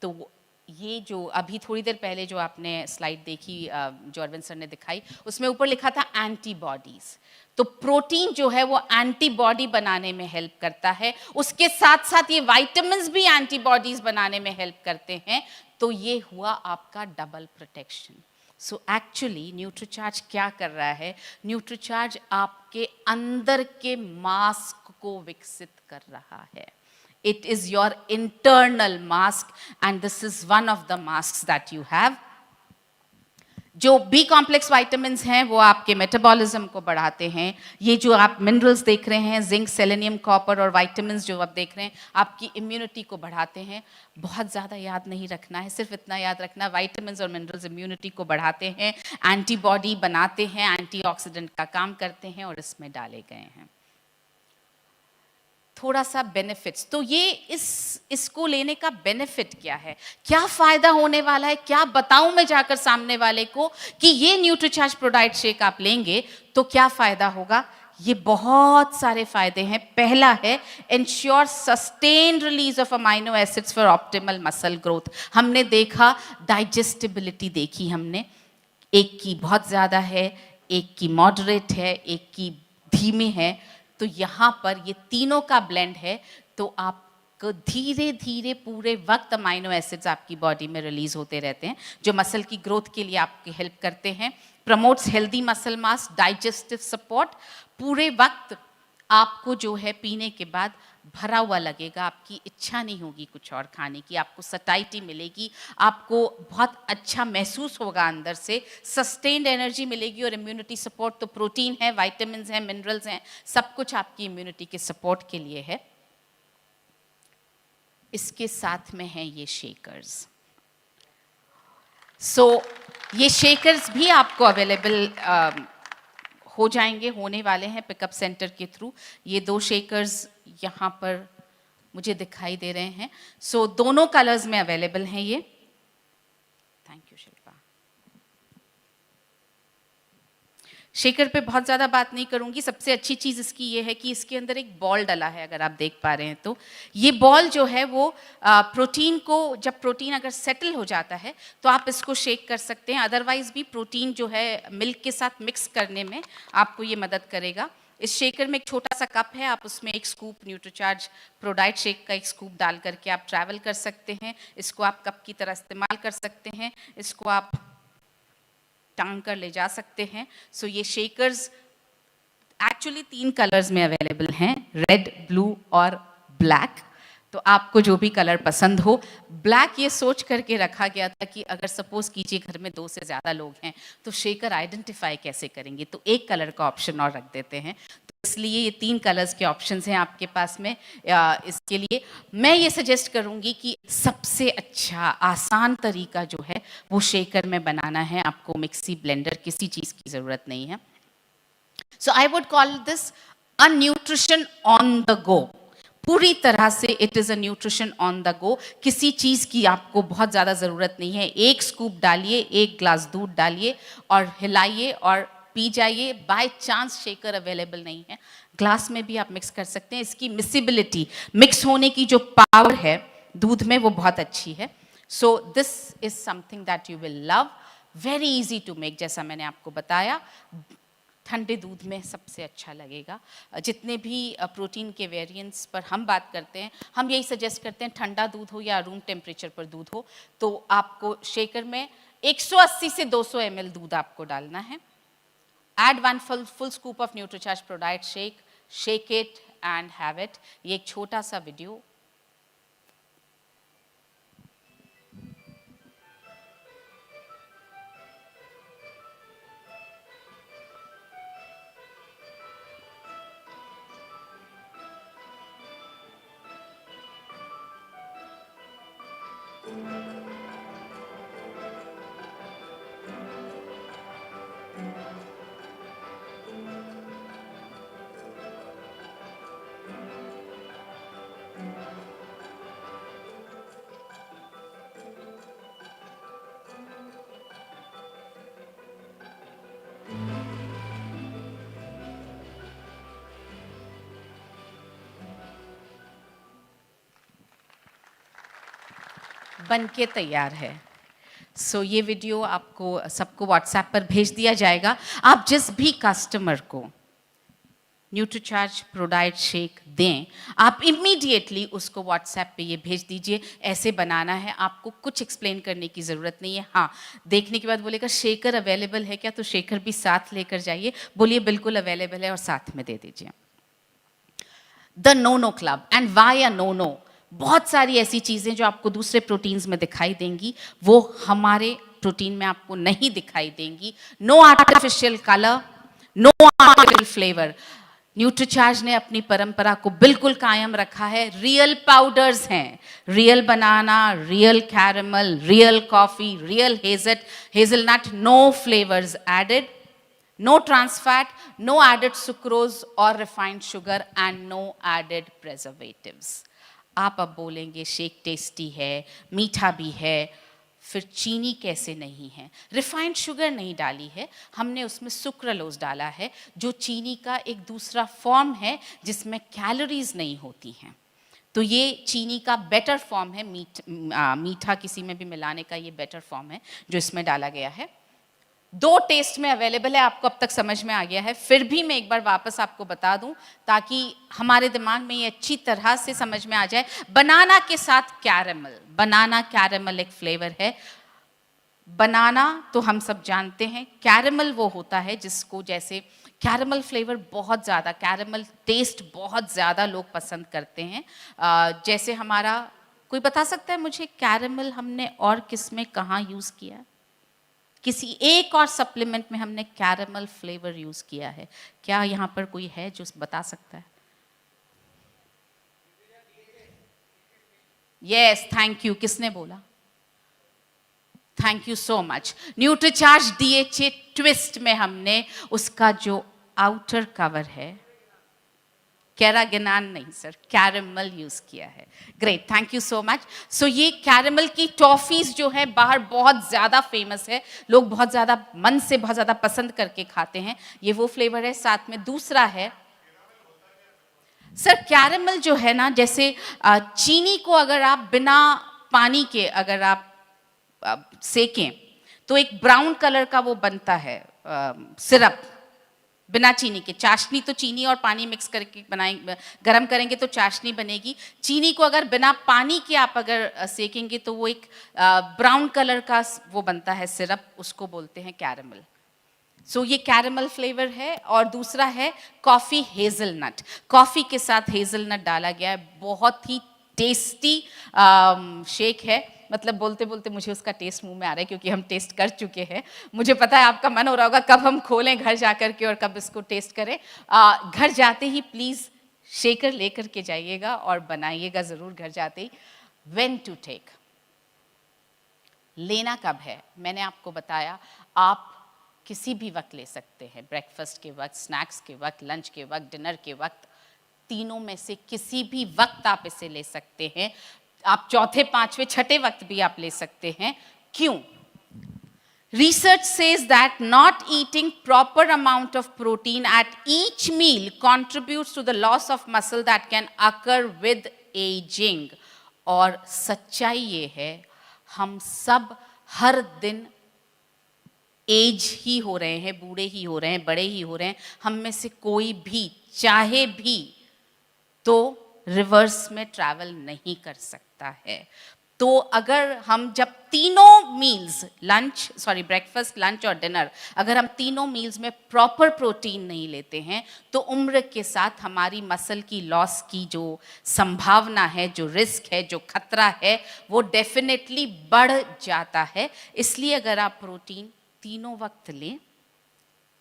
तो ये जो अभी थोड़ी देर पहले जो आपने स्लाइड देखी, जो अरविंद सर ने दिखाई, उसमें ऊपर लिखा था एंटीबॉडीज़। तो प्रोटीन जो है वो एंटीबॉडी बनाने में हेल्प करता है, उसके साथ साथ ये विटामिन्स भी एंटीबॉडीज़ बनाने में हेल्प करते हैं। तो ये हुआ आपका double protection. So actually Nutricharge क्या कर रहा है? न्यूट्रीचार्ज आपके अंदर के मास्क को विकसित कर रहा है। It is your internal mask and this is one of the masks that you have. जो बी कॉम्प्लेक्स विटामिन्स हैं वो आपके मेटाबॉलिज्म को बढ़ाते हैं। ये जो आप मिनरल्स देख रहे हैं, जिंक, सेलेनियम, कॉपर और विटामिन्स जो आप देख रहे हैं, आपकी इम्यूनिटी को बढ़ाते हैं। बहुत ज़्यादा याद नहीं रखना है, सिर्फ इतना याद रखना, विटामिन्स और मिनरल्स इम्यूनिटी को बढ़ाते हैं, एंटीबॉडी बनाते हैं, एंटीऑक्सीडेंट का काम करते हैं और इसमें डाले गए हैं। थोड़ा सा बेनिफिट्स, तो ये इसको लेने का बेनिफिट क्या है, क्या फ़ायदा होने वाला है, क्या बताऊं मैं जाकर सामने वाले को कि ये न्यूट्रीचार्ज प्रोडाइट शेक आप लेंगे तो क्या फ़ायदा होगा? ये बहुत सारे फ़ायदे हैं। पहला है ensure sustained release of amino acids for optimal muscle growth. हमने देखा डाइजेस्टिबिलिटी देखी हमने, एक की बहुत ज़्यादा है, एक की मॉडरेट है, एक की धीमी है। तो यहाँ पर ये तीनों का ब्लेंड है, तो आपको धीरे धीरे पूरे वक्त अमाइनो एसिड्स आपकी बॉडी में रिलीज होते रहते हैं, जो मसल की ग्रोथ के लिए आपकी हेल्प करते हैं। Promotes healthy muscle mass, digestive support. पूरे वक्त आपको जो है पीने के बाद भरा हुआ लगेगा, आपकी इच्छा नहीं होगी कुछ और खाने की, आपको सटाइटी मिलेगी, आपको बहुत अच्छा महसूस होगा अंदर से, सस्टेन्ड एनर्जी मिलेगी और इम्यूनिटी सपोर्ट। तो प्रोटीन है, विटामिन्स हैं, मिनरल्स हैं, सब कुछ आपकी इम्यूनिटी के सपोर्ट के लिए है। इसके साथ में है ये शेकर्स। ये शेकर्स भी आपको अवेलेबल हो जाएंगे, होने वाले हैं पिकअप सेंटर के थ्रू। ये 2 शेकर्स यहाँ पर मुझे दिखाई दे रहे हैं। दोनों कलर्स में अवेलेबल हैं ये। Thank you Shilpa. शेकर पे बहुत ज़्यादा बात नहीं करूँगी। सबसे अच्छी चीज़ इसकी ये है कि इसके अंदर एक बॉल डला है, अगर आप देख पा रहे हैं तो। ये बॉल जो है वो प्रोटीन को, जब प्रोटीन अगर सेटल हो जाता है तो आप इसको शेक कर सकते हैं। अदरवाइज़ भी प्रोटीन जो है मिल्क के साथ मिक्स करने में आपको ये मदद करेगा। इस शेकर में एक छोटा सा कप है, आप उसमें 1 स्कूप न्यूट्रीचार्ज प्रोडाइट शेक का 1 स्कूप डाल करके आप ट्रैवल कर सकते हैं। इसको आप कप की तरह इस्तेमाल कर सकते हैं, इसको आप टांग कर ले जा सकते हैं। ये शेकर्स एक्चुअली 3 कलर्स में अवेलेबल हैं, रेड, ब्लू और ब्लैक। तो आपको जो भी कलर पसंद हो। ब्लैक ये सोच करके रखा गया था कि अगर सपोज कीजिए घर में 2 से ज़्यादा लोग हैं तो शेकर आइडेंटिफाई कैसे करेंगे, तो एक कलर का ऑप्शन और रख देते हैं। तो इसलिए ये 3 कलर्स के ऑप्शंस हैं आपके पास में। इसके लिए मैं ये सजेस्ट करूँगी कि सबसे अच्छा आसान तरीका जो है वो शेकर में बनाना है। आपको मिक्सी, ब्लेंडर, किसी चीज़ की ज़रूरत नहीं है। So I would call this a nutrition on the go. पूरी तरह से it is a nutrition on the go. किसी चीज़ की आपको बहुत ज़्यादा ज़रूरत नहीं है। एक स्कूप डालिए, एक ग्लास दूध डालिए और हिलाइए और पी जाइए। बाय चांस शेकर अवेलेबल नहीं है, ग्लास में भी आप मिक्स कर सकते हैं। इसकी मिसिबिलिटी, मिक्स होने की जो पावर है दूध में, वो बहुत अच्छी है। So this is something that you will love. Very easy to make, जैसा मैंने आपको बताया। ठंडे दूध में सबसे अच्छा लगेगा। जितने भी प्रोटीन के वेरिएंट्स पर हम बात करते हैं, हम यही सजेस्ट करते हैं ठंडा दूध हो या रूम टेम्परेचर पर दूध हो। तो आपको शेकर में 180 से 200 ml दूध आपको डालना है। Add one full scoop of NutriCharge Prodiet shake, shake it and have it। ये एक छोटा सा वीडियो। बन के तैयार है। सो ये वीडियो आपको सबको व्हाट्सएप पर भेज दिया जाएगा। आप जिस भी कस्टमर को न्यूट्रीचार्ज प्रोडाइट शेक दें, आप इमीडिएटली उसको व्हाट्सएप पे ये भेज दीजिए, ऐसे बनाना है। आपको कुछ एक्सप्लेन करने की ज़रूरत नहीं है। हाँ, देखने के बाद बोलेगा शेकर अवेलेबल है क्या, तो शेकर भी साथ लेकर जाइए। बोलिए बिल्कुल अवेलेबल है और साथ में दे दीजिए। The no club. And why a no? बहुत सारी ऐसी चीज़ें जो आपको दूसरे प्रोटीन्स में दिखाई देंगी, वो हमारे प्रोटीन में आपको नहीं दिखाई देंगी। No artificial colour, no artificial flavour. Nutricharge ने अपनी परंपरा को बिल्कुल कायम रखा है। रियल पाउडर्स हैं, real banana, real caramel, real coffee, real hazelnut, no flavours added, no trans fat, no added sucrose or refined sugar and no added preservatives। आप अब बोलेंगे शेक टेस्टी है, मीठा भी है, फिर चीनी कैसे नहीं है? रिफाइंड शुगर नहीं डाली है हमने, उसमें सुक्रालोज डाला है, जो चीनी का एक दूसरा फॉर्म है जिसमें कैलोरीज नहीं होती हैं। तो ये चीनी का बेटर फॉर्म है। मीठा किसी में भी मिलाने का ये बेटर फॉर्म है जो इसमें डाला गया है। 2 टेस्ट में अवेलेबल है, आपको अब तक समझ में आ गया है। फिर भी मैं एक बार वापस आपको बता दूं ताकि हमारे दिमाग में ये अच्छी तरह से समझ में आ जाए। बनाना के साथ कैरेमल, बनाना कैरेमल एक फ्लेवर है। बनाना तो हम सब जानते हैं, कैरेमल वो होता है जिसको, जैसे कैरेमल फ्लेवर बहुत ज़्यादा, कैरेमल टेस्ट बहुत ज़्यादा लोग पसंद करते हैं। जैसे हमारा, कोई बता सकता है मुझे कैरेमल हमने और किस में कहाँ यूज़ किया? किसी एक और सप्लीमेंट में हमने कैरेमल फ्लेवर यूज किया है क्या? यहाँ पर कोई है जो बता सकता है? Yes, thank you. किसने बोला? Thank you so much. Nutricharge DHA twist में हमने उसका जो आउटर कवर है, कैरागिनान नहीं सर, कैरेमल यूज किया है। Great, thank you so much. So ये कैरेमल की टॉफीज जो है बाहर बहुत ज़्यादा फेमस है, लोग बहुत ज़्यादा मन से बहुत ज़्यादा पसंद करके खाते हैं। ये वो फ्लेवर है। साथ में दूसरा है सर, कैरेमल जो है ना, जैसे चीनी को अगर आप बिना पानी के अगर आप सेकें तो एक ब्राउन कलर का वो बनता है सिरप, बिना चीनी के। चाशनी तो चीनी और पानी मिक्स करके बनाएंगे, गरम करेंगे तो चाशनी बनेगी। चीनी को अगर बिना पानी के आप अगर सेकेंगे तो वो एक ब्राउन कलर का वो बनता है सिरप, उसको बोलते हैं कैरेमल। सो ये कैरेमल फ्लेवर है। और दूसरा है कॉफ़ी हेज़लनट। कॉफ़ी के साथ हेज़लनट डाला गया है, बहुत ही टेस्टी शेक है। मतलब बोलते बोलते मुझे उसका टेस्ट मुंह में आ रहा है क्योंकि हम टेस्ट कर चुके हैं। मुझे पता है आपका मन हो रहा होगा कब हम खोलें घर जा कर के और कब इसको टेस्ट करें। घर जाते ही प्लीज़ शेकर लेकर के जाइएगा और बनाइएगा ज़रूर घर जाते ही। व्हेन टू टेक, लेना कब है मैंने आपको बताया। आप किसी भी वक्त ले सकते हैं, ब्रेकफास्ट के वक्त, स्नैक्स के वक्त, लंच के वक्त, डिनर के वक्त, तीनों में से किसी भी वक्त आप इसे ले सकते हैं, आप चौथे, पांचवें, छठे वक्त भी आप ले सकते हैं। क्यों? Research says that not eating proper amount of protein at each meal contributes to the loss of muscle that can occur with aging. और सच्चाई ये है, हम सब हर दिन एज ही हो रहे हैं, बूढ़े ही हो रहे हैं, बड़े ही हो रहे हैं। हम में से कोई भी चाहे भी तो रिवर्स में ट्रैवल नहीं कर सकता है। तो अगर हम जब तीनों मील्स, ब्रेकफास्ट, लंच और डिनर, अगर हम तीनों मील्स में प्रॉपर प्रोटीन नहीं लेते हैं तो उम्र के साथ हमारी मसल की लॉस की जो संभावना है, जो रिस्क है, जो खतरा है, वो डेफिनेटली बढ़ जाता है। इसलिए अगर आप प्रोटीन तीनों वक्त लें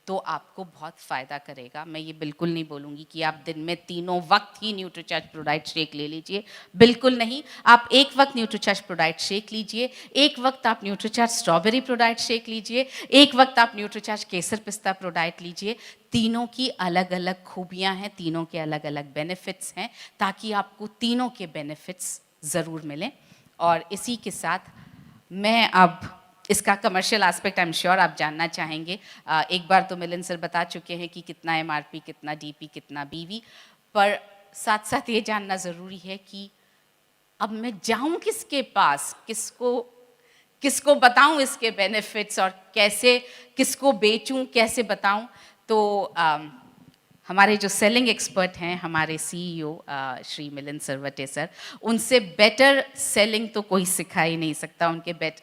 तो आपको बहुत फ़ायदा करेगा। मैं ये बिल्कुल नहीं बोलूँगी कि आप दिन में तीनों वक्त ही न्यूट्रीचार्ज प्रोडाइट शेक ले लीजिए, बिल्कुल नहीं। आप एक वक्त न्यूट्रीचार्ज प्रोडाइट शेक लीजिए, एक वक्त आप न्यूट्रीचार्ज स्ट्रॉबेरी प्रोडाइट शेक लीजिए, एक वक्त आप न्यूट्रीचार्ज केसर पिस्ता प्रोडाइट लीजिए। तीनों की अलग अलग खूबियाँ हैं, तीनों के अलग अलग बेनिफिट्स हैं, ताकि आपको तीनों के बेनिफिट्स ज़रूर मिलें। और इसी के साथ मैं अब इसका commercial aspect I am sure आप जानना चाहेंगे। एक बार तो मिलिंद सर बता चुके हैं कि कितना एमआरपी, कितना डीपी, कितना बीवी, पर साथ साथ ये जानना ज़रूरी है कि अब मैं जाऊं किसके पास, किसको बताऊं इसके बेनिफिट्स और कैसे, किसको बेचूं, कैसे बताऊं। तो हमारे जो सेलिंग एक्सपर्ट हैं, हमारे सीईओ श्री मिलिंद सरवटे सर, उनसे बेटर सेलिंग तो कोई सिखा ही नहीं सकता,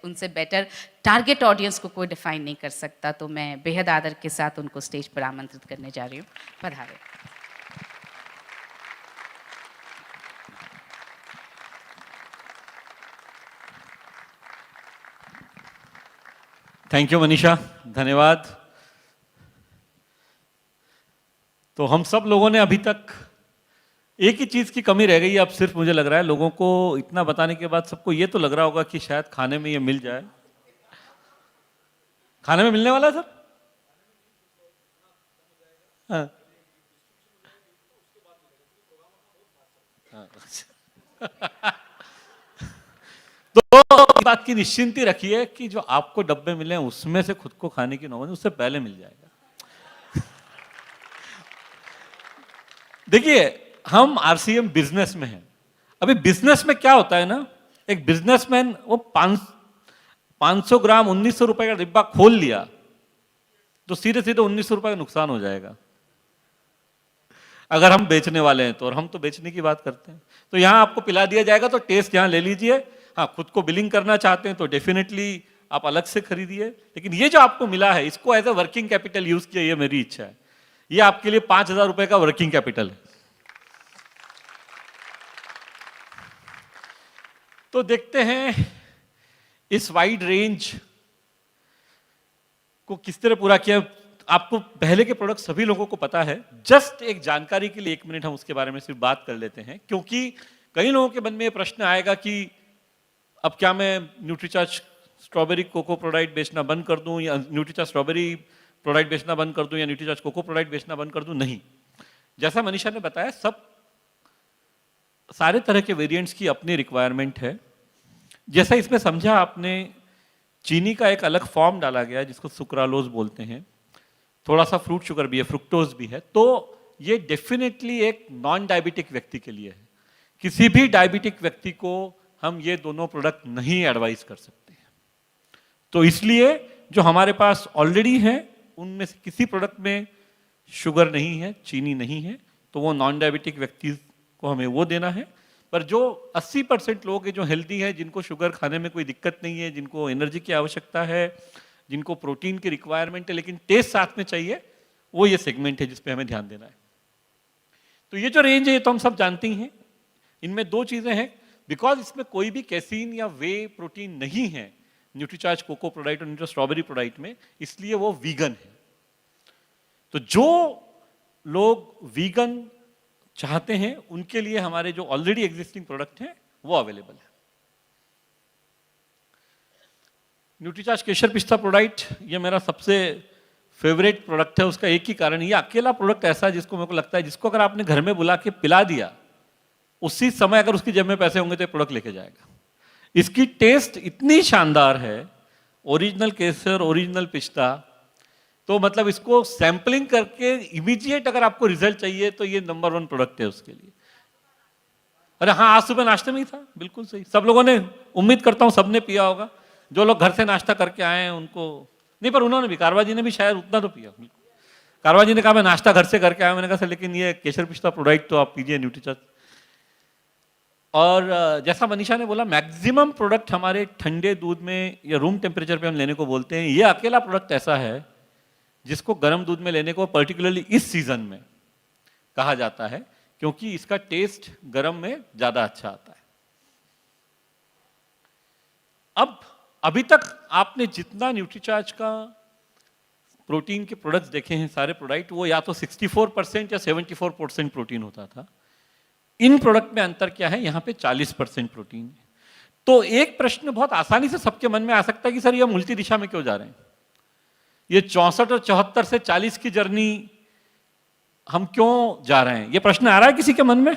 उनसे बेटर टारगेट ऑडियंस को कोई डिफाइन नहीं कर सकता। तो मैं बेहद आदर के साथ उनको स्टेज पर आमंत्रित करने जा रही हूँ। पधारें। थैंक यू मनीषा, धन्यवाद। तो हम सब लोगों ने अभी तक एक ही चीज़ की कमी रह गई है। अब सिर्फ मुझे लग रहा है लोगों को इतना बताने के बाद सबको ये तो लग रहा होगा कि शायद खाने में ये मिल जाए। खाने में मिलने वाला है सर? हाँ। तो बात की निश्चिंती रखिए कि जो आपको डब्बे मिले उसमें से खुद को खाने की नौबत उससे पहले मिल जाएगा। देखिए, हम आरसीएम बिजनेस में हैं। अभी बिजनेस में क्या होता है ना, एक बिजनेसमैन वो 500 ग्राम 1900 रुपए का डिब्बा खोल लिया तो सीधे सीधे 1900 रुपए का नुकसान हो जाएगा अगर हम बेचने वाले हैं तो। और हम तो बेचने की बात करते हैं। तो यहां आपको पिला दिया जाएगा तो टेस्ट यहां ले लीजिए। हाँ, खुद को बिलिंग करना चाहते हैं तो डेफिनेटली आप अलग से खरीदिए, लेकिन ये जो आपको मिला है इसको as a working capital use किया, ये मेरी इच्छा है। ये आपके लिए 5000 रुपए का वर्किंग कैपिटल है। तो देखते हैं इस वाइड रेंज को किस तरह पूरा किया। आपको पहले के प्रोडक्ट सभी लोगों को पता है। जस्ट एक जानकारी के लिए 1 मिनट हम उसके बारे में सिर्फ बात कर लेते हैं, क्योंकि कई लोगों के मन में ये प्रश्न आएगा कि अब क्या मैं न्यूट्रीचार्ज स्ट्रॉबेरी कोको प्रोडाइट बेचना बंद कर दूं, या न्यूट्रीचार्ज स्ट्रॉबेरी प्रोडाक्ट बेचना बंद कर दूं, या न्यूट्रीचार्ज कोको प्रोडाक्ट बेचना बंद कर दूं। नहीं, जैसा मनीषा ने बताया, सारे तरह के वेरिएंट्स की अपनी रिक्वायरमेंट है। जैसा इसमें समझा आपने, चीनी का एक अलग फॉर्म डाला गया है जिसको सुक्रालोज बोलते हैं, थोड़ा सा फ्रूट शुगर भी है, फ्रुक्टोज भी है। तो ये डेफिनेटली एक नॉन डायबिटिक व्यक्ति के लिए है। किसी भी डायबिटिक व्यक्ति को हम ये दोनों प्रोडक्ट नहीं एडवाइस कर सकते हैं। तो इसलिए जो हमारे पास ऑलरेडी है उनमें से किसी प्रोडक्ट में शुगर नहीं है, चीनी नहीं है, तो वो नॉन डायबिटिक व्यक्ति को हमें वो देना है। पर जो 80% लोग हैं जो हेल्दी हैं, जिनको शुगर खाने में कोई दिक्कत नहीं है, जिनको एनर्जी की आवश्यकता है, जिनको प्रोटीन की रिक्वायरमेंट है लेकिन टेस्ट साथ में चाहिए, वो ये सेगमेंट है जिस पे हमें ध्यान देना है। तो ये जो रेंज है ये तो हम सब जानते हैं। इनमें 2 चीजें हैं, बिकॉज इसमें कोई भी कैसीन या वे प्रोटीन नहीं है न्यूट्रीचार्ज कोको प्रोडाक्ट और न्यूट्रीचार्ज स्ट्रॉबेरी प्रोडाक्ट में, इसलिए वो वीगन है। तो जो लोग वीगन चाहते हैं उनके लिए हमारे जो ऑलरेडी एग्जिस्टिंग प्रोडक्ट हैं वो अवेलेबल है। न्यूट्रीचार्ज केसर पिस्ता प्रोडाक्ट ये मेरा सबसे फेवरेट प्रोडक्ट है उसका एक ही कारण, ये अकेला प्रोडक्ट ऐसा है जिसको मेरे को लगता है जिसको अगर आपने घर में बुला के पिला दिया, उसी समय अगर उसकी जेब में पैसे होंगे तो ये प्रोडक्ट लेके जाएगा। इसकी टेस्ट इतनी शानदार है, ओरिजिनल केसर, ओरिजिनल पिस्ता, तो मतलब इसको सैंपलिंग करके इमीडिएट अगर आपको रिजल्ट चाहिए तो ये नंबर 1 प्रोडक्ट है उसके लिए। अरे हाँ, आज सुबह नाश्ते में ही था, बिल्कुल सही। सब लोगों ने, उम्मीद करता हूँ सबने पिया होगा, जो लोग घर से नाश्ता करके आए हैं उनको नहीं, पर उन्होंने भी, कारवा जी ने भी शायद उतना तो पिया। कारवा जी ने कहा मैं नाश्ता घर से करके आया, मैंने कहा सर लेकिन ये केसर पिस्ता प्रोडक्ट तो आप पीजिए न्यूट्रीचार्ज। और जैसा मनीषा ने बोला, मैक्सिमम प्रोडक्ट हमारे ठंडे दूध में या रूम टेम्परेचर पे हम लेने को बोलते हैं। ये अकेला प्रोडक्ट ऐसा है जिसको गर्म दूध में लेने को पर्टिकुलरली इस सीजन में कहा जाता है, क्योंकि इसका टेस्ट गर्म में ज्यादा अच्छा आता है। अब अभी तक आपने जितना न्यूट्रीचार्ज का प्रोटीन के प्रोडक्ट्स देखे हैं, सारे प्रोडक्ट, वो या तो 64% या 74% प्रोटीन होता था। इन प्रोडक्ट में अंतर क्या है, यहाँ पे 40% प्रोटीन है। तो एक प्रश्न बहुत आसानी से सबके मन में आ सकता है कि सर ये हम उल्टी दिशा में क्यों जा रहे हैं, ये 64 और 74 से 40 की जर्नी हम क्यों जा रहे हैं, ये प्रश्न आ रहा है किसी के मन में?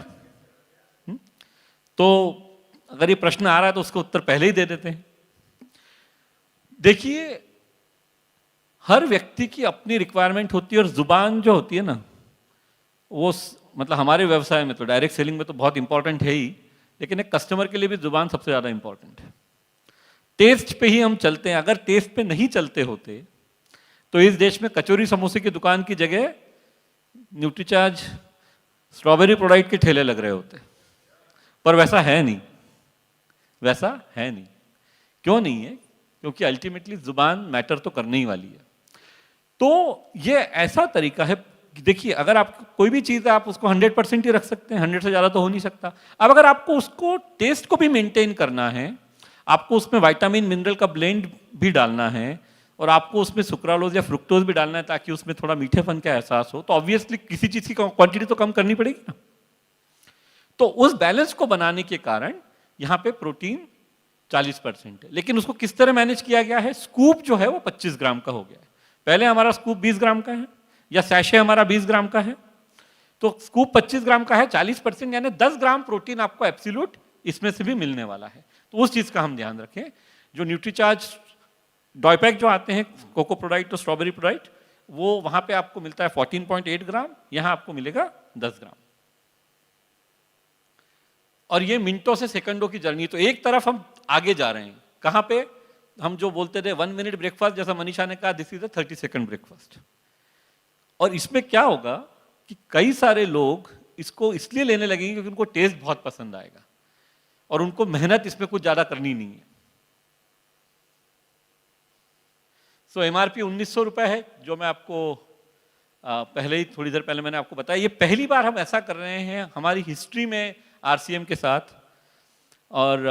तो अगर ये प्रश्न आ रहा है तो उसका उत्तर पहले ही दे देते हैं। देखिए, हर व्यक्ति की अपनी रिक्वायरमेंट होती है, और जुबान जो होती है ना, वो मतलब हमारे व्यवसाय में तो डायरेक्ट सेलिंग में तो बहुत इंपॉर्टेंट है ही, लेकिन एक कस्टमर के लिए भी जुबान सबसे ज्यादा इंपॉर्टेंट है। टेस्ट पे ही हम चलते हैं, अगर टेस्ट पे नहीं चलते होते तो इस देश में कचौरी समोसे की दुकान की जगह न्यूट्रीचार्ज स्ट्रॉबेरी प्रोडक्ट के ठेले लग रहे होते, पर वैसा है नहीं, वैसा है नहीं। क्यों नहीं है? क्योंकि अल्टीमेटली जुबान मैटर तो करने ही वाली है। तो ये ऐसा तरीका है, देखिए अगर आप कोई भी चीज है आप उसको 100% ही रख सकते हैं, 100 से ज्यादा तो हो नहीं सकता। अब अगर आपको उसको टेस्ट को भी मेंटेन करना है, आपको उसमें विटामिन मिनरल का ब्लेंड भी डालना है, और आपको उसमें सुक्रालोज या फ्रुक्टोज भी डालना है ताकि उसमें थोड़ा मीठेपन का एहसास हो, तो ऑब्वियसली किसी चीज की क्वांटिटी तो कम करनी पड़ेगी ना। तो उस बैलेंस को बनाने के कारण यहां पे प्रोटीन 40% है, लेकिन उसको किस तरह मैनेज किया गया है? स्कूप जो है वो 25 ग्राम का हो गया है। पहले हमारा स्कूप 20 ग्राम का है, या सैशे हमारा 20 ग्राम का है, तो स्कूप 25 ग्राम का है, 40% यानी 10 ग्राम प्रोटीन आपको एब्सोल्यूट इसमें से भी मिलने वाला है। तो उस चीज का हम ध्यान रखें। जो न्यूट्रीचार्ज डॉयपैक जो आते हैं, कोको प्रोडक्ट और स्ट्रॉबेरी प्रोडक्ट, वो वहां पे आपको मिलता है 14.8 ग्राम, यहां आपको मिलेगा 10 ग्राम। और ये मिनटों से सेकंडों की जर्नी। तो एक तरफ हम आगे जा रहे हैं, कहां पे? हम जो बोलते थे 1 मिनट ब्रेकफास्ट, जैसा मनीषा ने कहा this is a 30 second breakfast. और इसमें क्या होगा कि कई सारे लोग इसको इसलिए लेने लगेंगे क्योंकि उनको टेस्ट बहुत पसंद आएगा, और उनको मेहनत इसमें कुछ ज्यादा करनी नहीं है। सो एमआरपी 1900 रुपए है, जो मैं आपको पहले ही थोड़ी देर पहले मैंने आपको बताया। ये पहली बार हम ऐसा कर रहे हैं हमारी हिस्ट्री में आरसीएम के साथ। और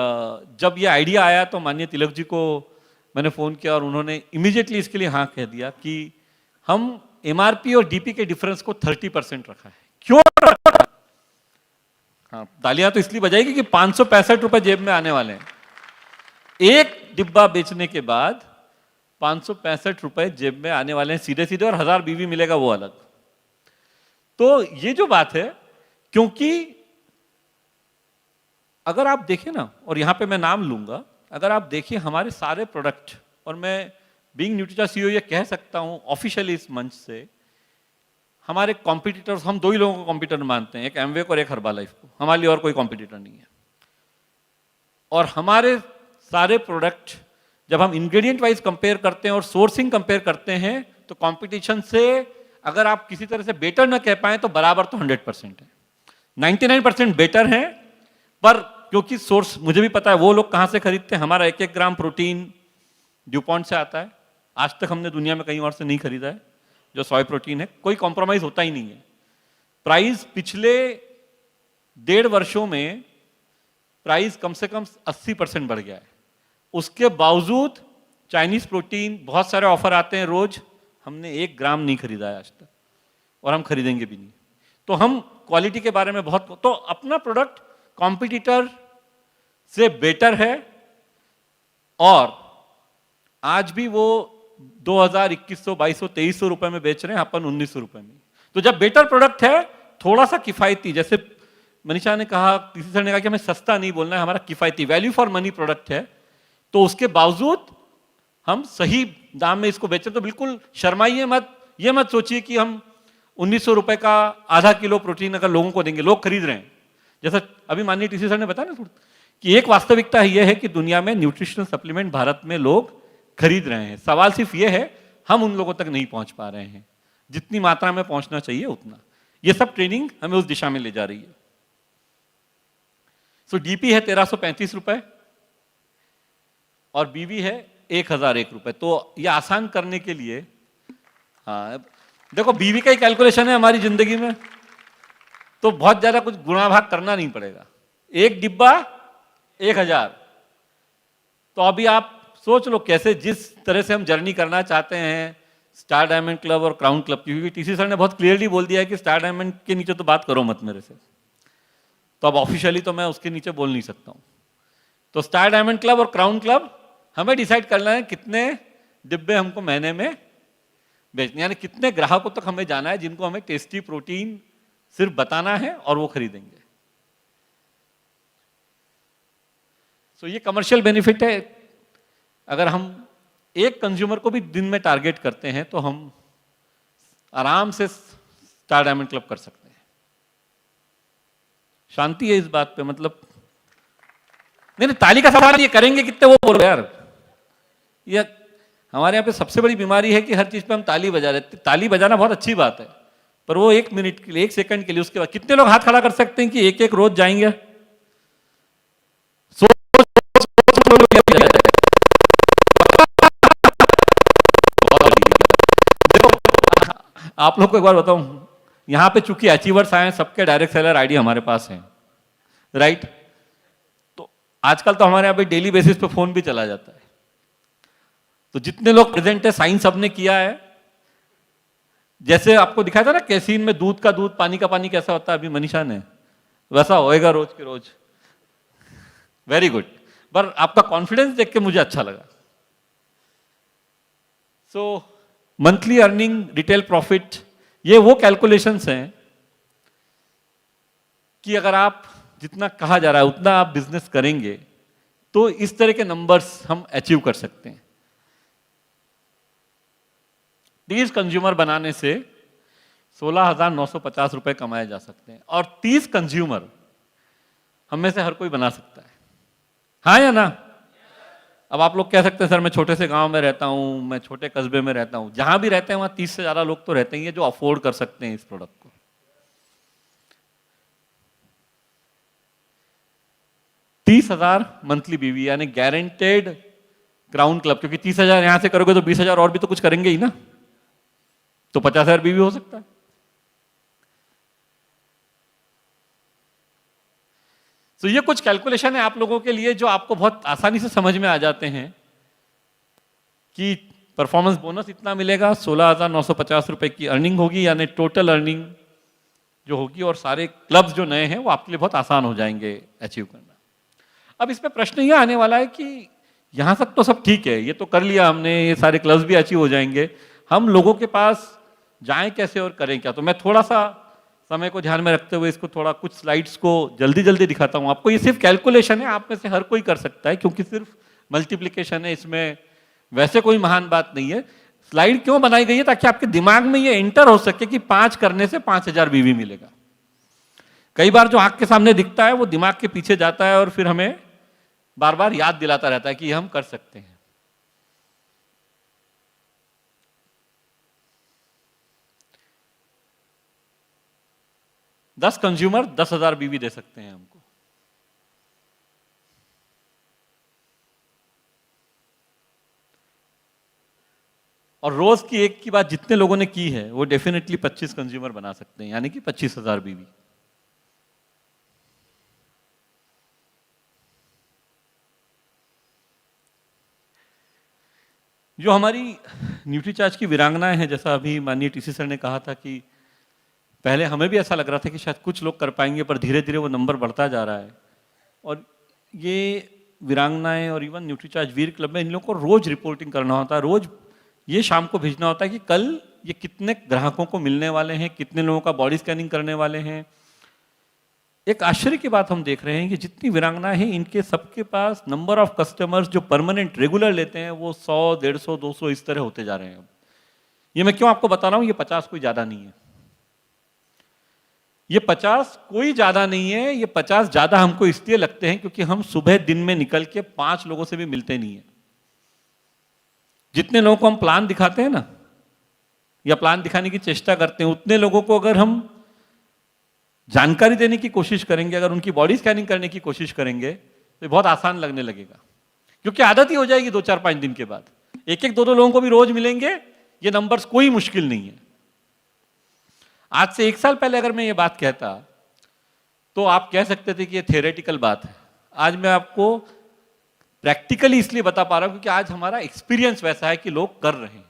जब ये आइडिया आया तो माननीय तिलक जी को मैंने फ़ोन किया, और उन्होंने इमीडिएटली इसके लिए हाँ कह दिया कि हम एमआरपी और डीपी के डिफरेंस को 30% रखा है। क्यों? हाँ, तालियां तो इसलिए बजाएगी कि 565 रुपए जेब में आने वाले हैं। एक डिब्बा बेचने के बाद 565 रुपए जेब में आने वाले हैं सीधे सीधे, और 1000 बीवी मिलेगा वो अलग। तो ये जो बात है, क्योंकि अगर आप देखें ना, और यहां पे मैं नाम लूंगा, अगर आप देखिए हमारे सारे प्रोडक्ट, और मैं बीइंग न्यूट्रीचार्ज सीईओ ये कह सकता हूं ऑफिशियली इस मंच से, हमारे कॉम्पिटिटर्स, हम 2 ही लोगों को कॉम्पिटिटर मानते हैं, एक एमवेक और एक हर्बालाइफ को। हमारे लिए और कोई कॉम्पिटिटर नहीं है। और हमारे सारे प्रोडक्ट जब हम इंग्रेडिएंट वाइज कंपेयर करते हैं और सोर्सिंग कंपेयर करते हैं, तो कंपटीशन से अगर आप किसी तरह से बेटर ना कह पाए तो बराबर तो 100% है। 99% बेटर है, पर क्योंकि सोर्स मुझे भी पता है वो लोग कहां से खरीदते हैं। हमारा 1-1 ग्राम प्रोटीन ड्यूपॉन्ट से आता है, आज तक हमने दुनिया में कहीं और से नहीं खरीदा है। जो सोय प्रोटीन है, कोई कॉम्प्रोमाइज होता ही नहीं है। प्राइस पिछले 1.5 वर्षों में प्राइस कम से कम 80% बढ़ गया है। उसके बावजूद चाइनीज प्रोटीन बहुत सारे ऑफर आते हैं रोज, हमने 1 ग्राम नहीं खरीदा है आज तक, और हम खरीदेंगे भी नहीं। तो हम क्वालिटी के बारे में बहुत, तो अपना प्रोडक्ट कॉम्पिटिटर से बेटर है, और आज भी वो 2000, 2100, 2200, 2300 रुपए में बेच रहे हैं, अपन 1900 रुपए में। तो जब बेटर प्रोडक्ट है, थोड़ा सा किफायती, जैसे मनीषा ने कहा, टीसी सर ने कहा कि हमें सस्ता नहीं बोलना है, हमारा किफायती वैल्यू फॉर मनी प्रोडक्ट है, तो उसके बावजूद हम सही दाम में इसको बेचें, तो बिल्कुल शर्माइए मत, ये मत सोचिए कि हम 1900 रुपए का आधा किलो प्रोटीन अगर लोगों को देंगे, लोग खरीद रहे हैं। जैसा अभी माननीय टीसी सर ने बताया ना कि एक वास्तविकता यह है कि दुनिया में न्यूट्रिशनल सप्लीमेंट भारत में लोग खरीद रहे हैं। सवाल सिर्फ यह है, हम उन लोगों तक नहीं पहुंच पा रहे हैं जितनी मात्रा में पहुंचना चाहिए उतना। ये सब ट्रेनिंग हमें उस दिशा में ले जा रही है। सो डीपी है 1335 रुपए और बीबी है 1001 रुपए। तो ये आसान करने के लिए, हाँ देखो बीबी का ही कैलकुलेशन है हमारी जिंदगी में, तो बहुत ज्यादा कुछ गुणा भाग करना नहीं पड़ेगा। एक डिब्बा 1000। तो अभी आप सोच लो कैसे, जिस तरह से हम जर्नी करना चाहते हैं स्टार डायमंड क्लब और क्राउन क्लब की, क्योंकि टीसी सर ने बहुत क्लियरली बोल दिया है कि स्टार डायमंड के नीचे तो बात करो मत मेरे से, तो अब ऑफिशियली तो मैं उसके नीचे बोल नहीं सकता हूं। तो स्टार डायमंड क्लब और क्राउन क्लब हमें डिसाइड करना है कितने डिब्बे हमको महीने में बेचने, यानी कितने ग्राहकों तक हमें जाना है जिनको हमें टेस्टी प्रोटीन सिर्फ बताना है और वो खरीदेंगे। सो ये कमर्शियल बेनिफिट है। अगर हम एक कंज्यूमर को भी दिन में टारगेट करते हैं तो हम आराम से स्टार डायमंड क्लब कर सकते हैं। शांति है इस बात पे, मतलब नहीं ताली का सवाल, ये करेंगे कितने वो बोलो यार। ये हमारे यहाँ पे सबसे बड़ी बीमारी है कि हर चीज पे हम ताली बजा रहे हैं। ताली बजाना बहुत अच्छी बात है, पर वो 1 मिनट के लिए, 1 सेकंड के लिए, उसके बाद कितने लोग हाथ खड़ा कर सकते हैं कि एक एक रोज जाएंगे? देखो आप लोग को एक बार बताऊं, यहां पे चूंकि अचीवर्स आए हैं, सबके डायरेक्ट सेलर आईडी हमारे पास है, राइट? तो आजकल तो हमारे यहाँ पे डेली बेसिस पे फोन भी चला जाता है। तो जितने लोग प्रेजेंट है, साइन सबने किया है। जैसे आपको दिखाया था ना कैसीन में दूध का दूध, पानी का पानी कैसा होता है, अभी मनीषा ने, वैसा होएगा रोज के रोज। Very good. पर आपका कॉन्फिडेंस देख के मुझे अच्छा लगा। सो मंथली अर्निंग, रिटेल प्रॉफिट, ये वो कैलकुलेशंस हैं कि अगर आप जितना कहा जा रहा है उतना आप बिजनेस करेंगे तो इस तरह के नंबर्स हम अचीव कर सकते हैं। 30 कंज्यूमर बनाने से 16,950 रुपए कमाए जा सकते हैं, और 30 कंज्यूमर हम में से हर कोई बना सकता है, हाँ या ना? अब आप लोग कह सकते हैं सर मैं छोटे से गांव में रहता हूं, मैं छोटे कस्बे में रहता हूं। जहां भी रहते हैं वहां 30 से ज्यादा लोग तो रहते ही हैं जो अफोर्ड कर सकते हैं इस प्रोडक्ट को। 30,000 मंथली बीवी, यानी गारंटेड क्राउन क्लब, क्योंकि 30,000 यहां से करोगे तो 20,000 और भी तो कुछ करेंगे ही ना, तो 50,000 बीवी हो सकता है। तो ये कुछ कैलकुलेशन है आप लोगों के लिए जो आपको बहुत आसानी से समझ में आ जाते हैं कि परफॉर्मेंस बोनस इतना मिलेगा, 16,950 रुपए की अर्निंग होगी, यानी टोटल अर्निंग जो होगी, और सारे क्लब्स जो नए हैं वो आपके लिए बहुत आसान हो जाएंगे अचीव करना। अब इसमें प्रश्न ये आने वाला है कि यहां तक तो सब ठीक है, ये तो कर लिया हमने, ये सारे क्लब्स भी अचीव हो जाएंगे, हम लोगों के पास जाएं कैसे और करें क्या? तो मैं थोड़ा सा समय को ध्यान में रखते हुए इसको थोड़ा कुछ स्लाइड्स को जल्दी जल्दी दिखाता हूं आपको। ये सिर्फ कैलकुलेशन है, आप में से हर कोई कर सकता है, क्योंकि सिर्फ मल्टीप्लिकेशन है, इसमें वैसे कोई महान बात नहीं है। स्लाइड क्यों बनाई गई है? ताकि आपके दिमाग में ये एंटर हो सके कि 5 करने से 5,000 बीवी मिलेगा। कई बार जो आंख के सामने दिखता है वो दिमाग के पीछे जाता है और फिर हमें बार बार याद दिलाता रहता है कि हम कर सकते हैं। दस कंज्यूमर 10,000 बीवी दे सकते हैं हमको। और रोज की एक की बात जितने लोगों ने की है वो डेफिनेटली 25 कंज्यूमर बना सकते हैं, यानी कि 25,000 बीवी। जो हमारी न्यूट्रीचार्ज की वीरांगनाएं हैं, जैसा अभी माननीय टीसी सर ने कहा था कि पहले हमें भी ऐसा लग रहा था कि शायद कुछ लोग कर पाएंगे, पर धीरे धीरे वो नंबर बढ़ता जा रहा है। और ये वीरांगनाएं और इवन न्यूट्रीचार्ज वीर क्लब में इन लोगों को रोज रिपोर्टिंग करना होता है, रोज ये शाम को भेजना होता है कि कल ये कितने ग्राहकों को मिलने वाले हैं, कितने लोगों का बॉडी स्कैनिंग करने वाले हैं। एक आश्चर्य की बात हम देख रहे हैं कि जितनी वीरांगना है इनके सबके पास नंबर ऑफ कस्टमर्स जो परमानेंट रेगुलर लेते हैं वो 100, 150, 200 इस तरह होते जा रहे हैं। अब ये मैं क्यों आपको बता रहा हूं, ये 50 कोई ज्यादा नहीं है, ये 50 कोई ज्यादा नहीं है। ये 50 ज्यादा हमको इसलिए लगते हैं क्योंकि हम सुबह दिन में निकल के 5 लोगों से भी मिलते नहीं है। जितने लोगों को हम प्लान दिखाते हैं ना, या प्लान दिखाने की चेष्टा करते हैं, उतने लोगों को अगर हम जानकारी देने की कोशिश करेंगे, अगर उनकी बॉडी स्कैनिंग करने की कोशिश करेंगे तो बहुत आसान लगने लगेगा, क्योंकि आदत ही हो जाएगी 2, 4, 5 दिन के बाद। एक एक 2 लोगों को भी रोज मिलेंगे, ये नंबर्स कोई मुश्किल नहीं है। आज से 1 साल पहले अगर मैं ये बात कहता तो आप कह सकते थे कि ये थियोरेटिकल बात है। आज मैं आपको प्रैक्टिकली इसलिए बता पा रहा हूं क्योंकि आज हमारा एक्सपीरियंस वैसा है कि लोग कर रहे हैं।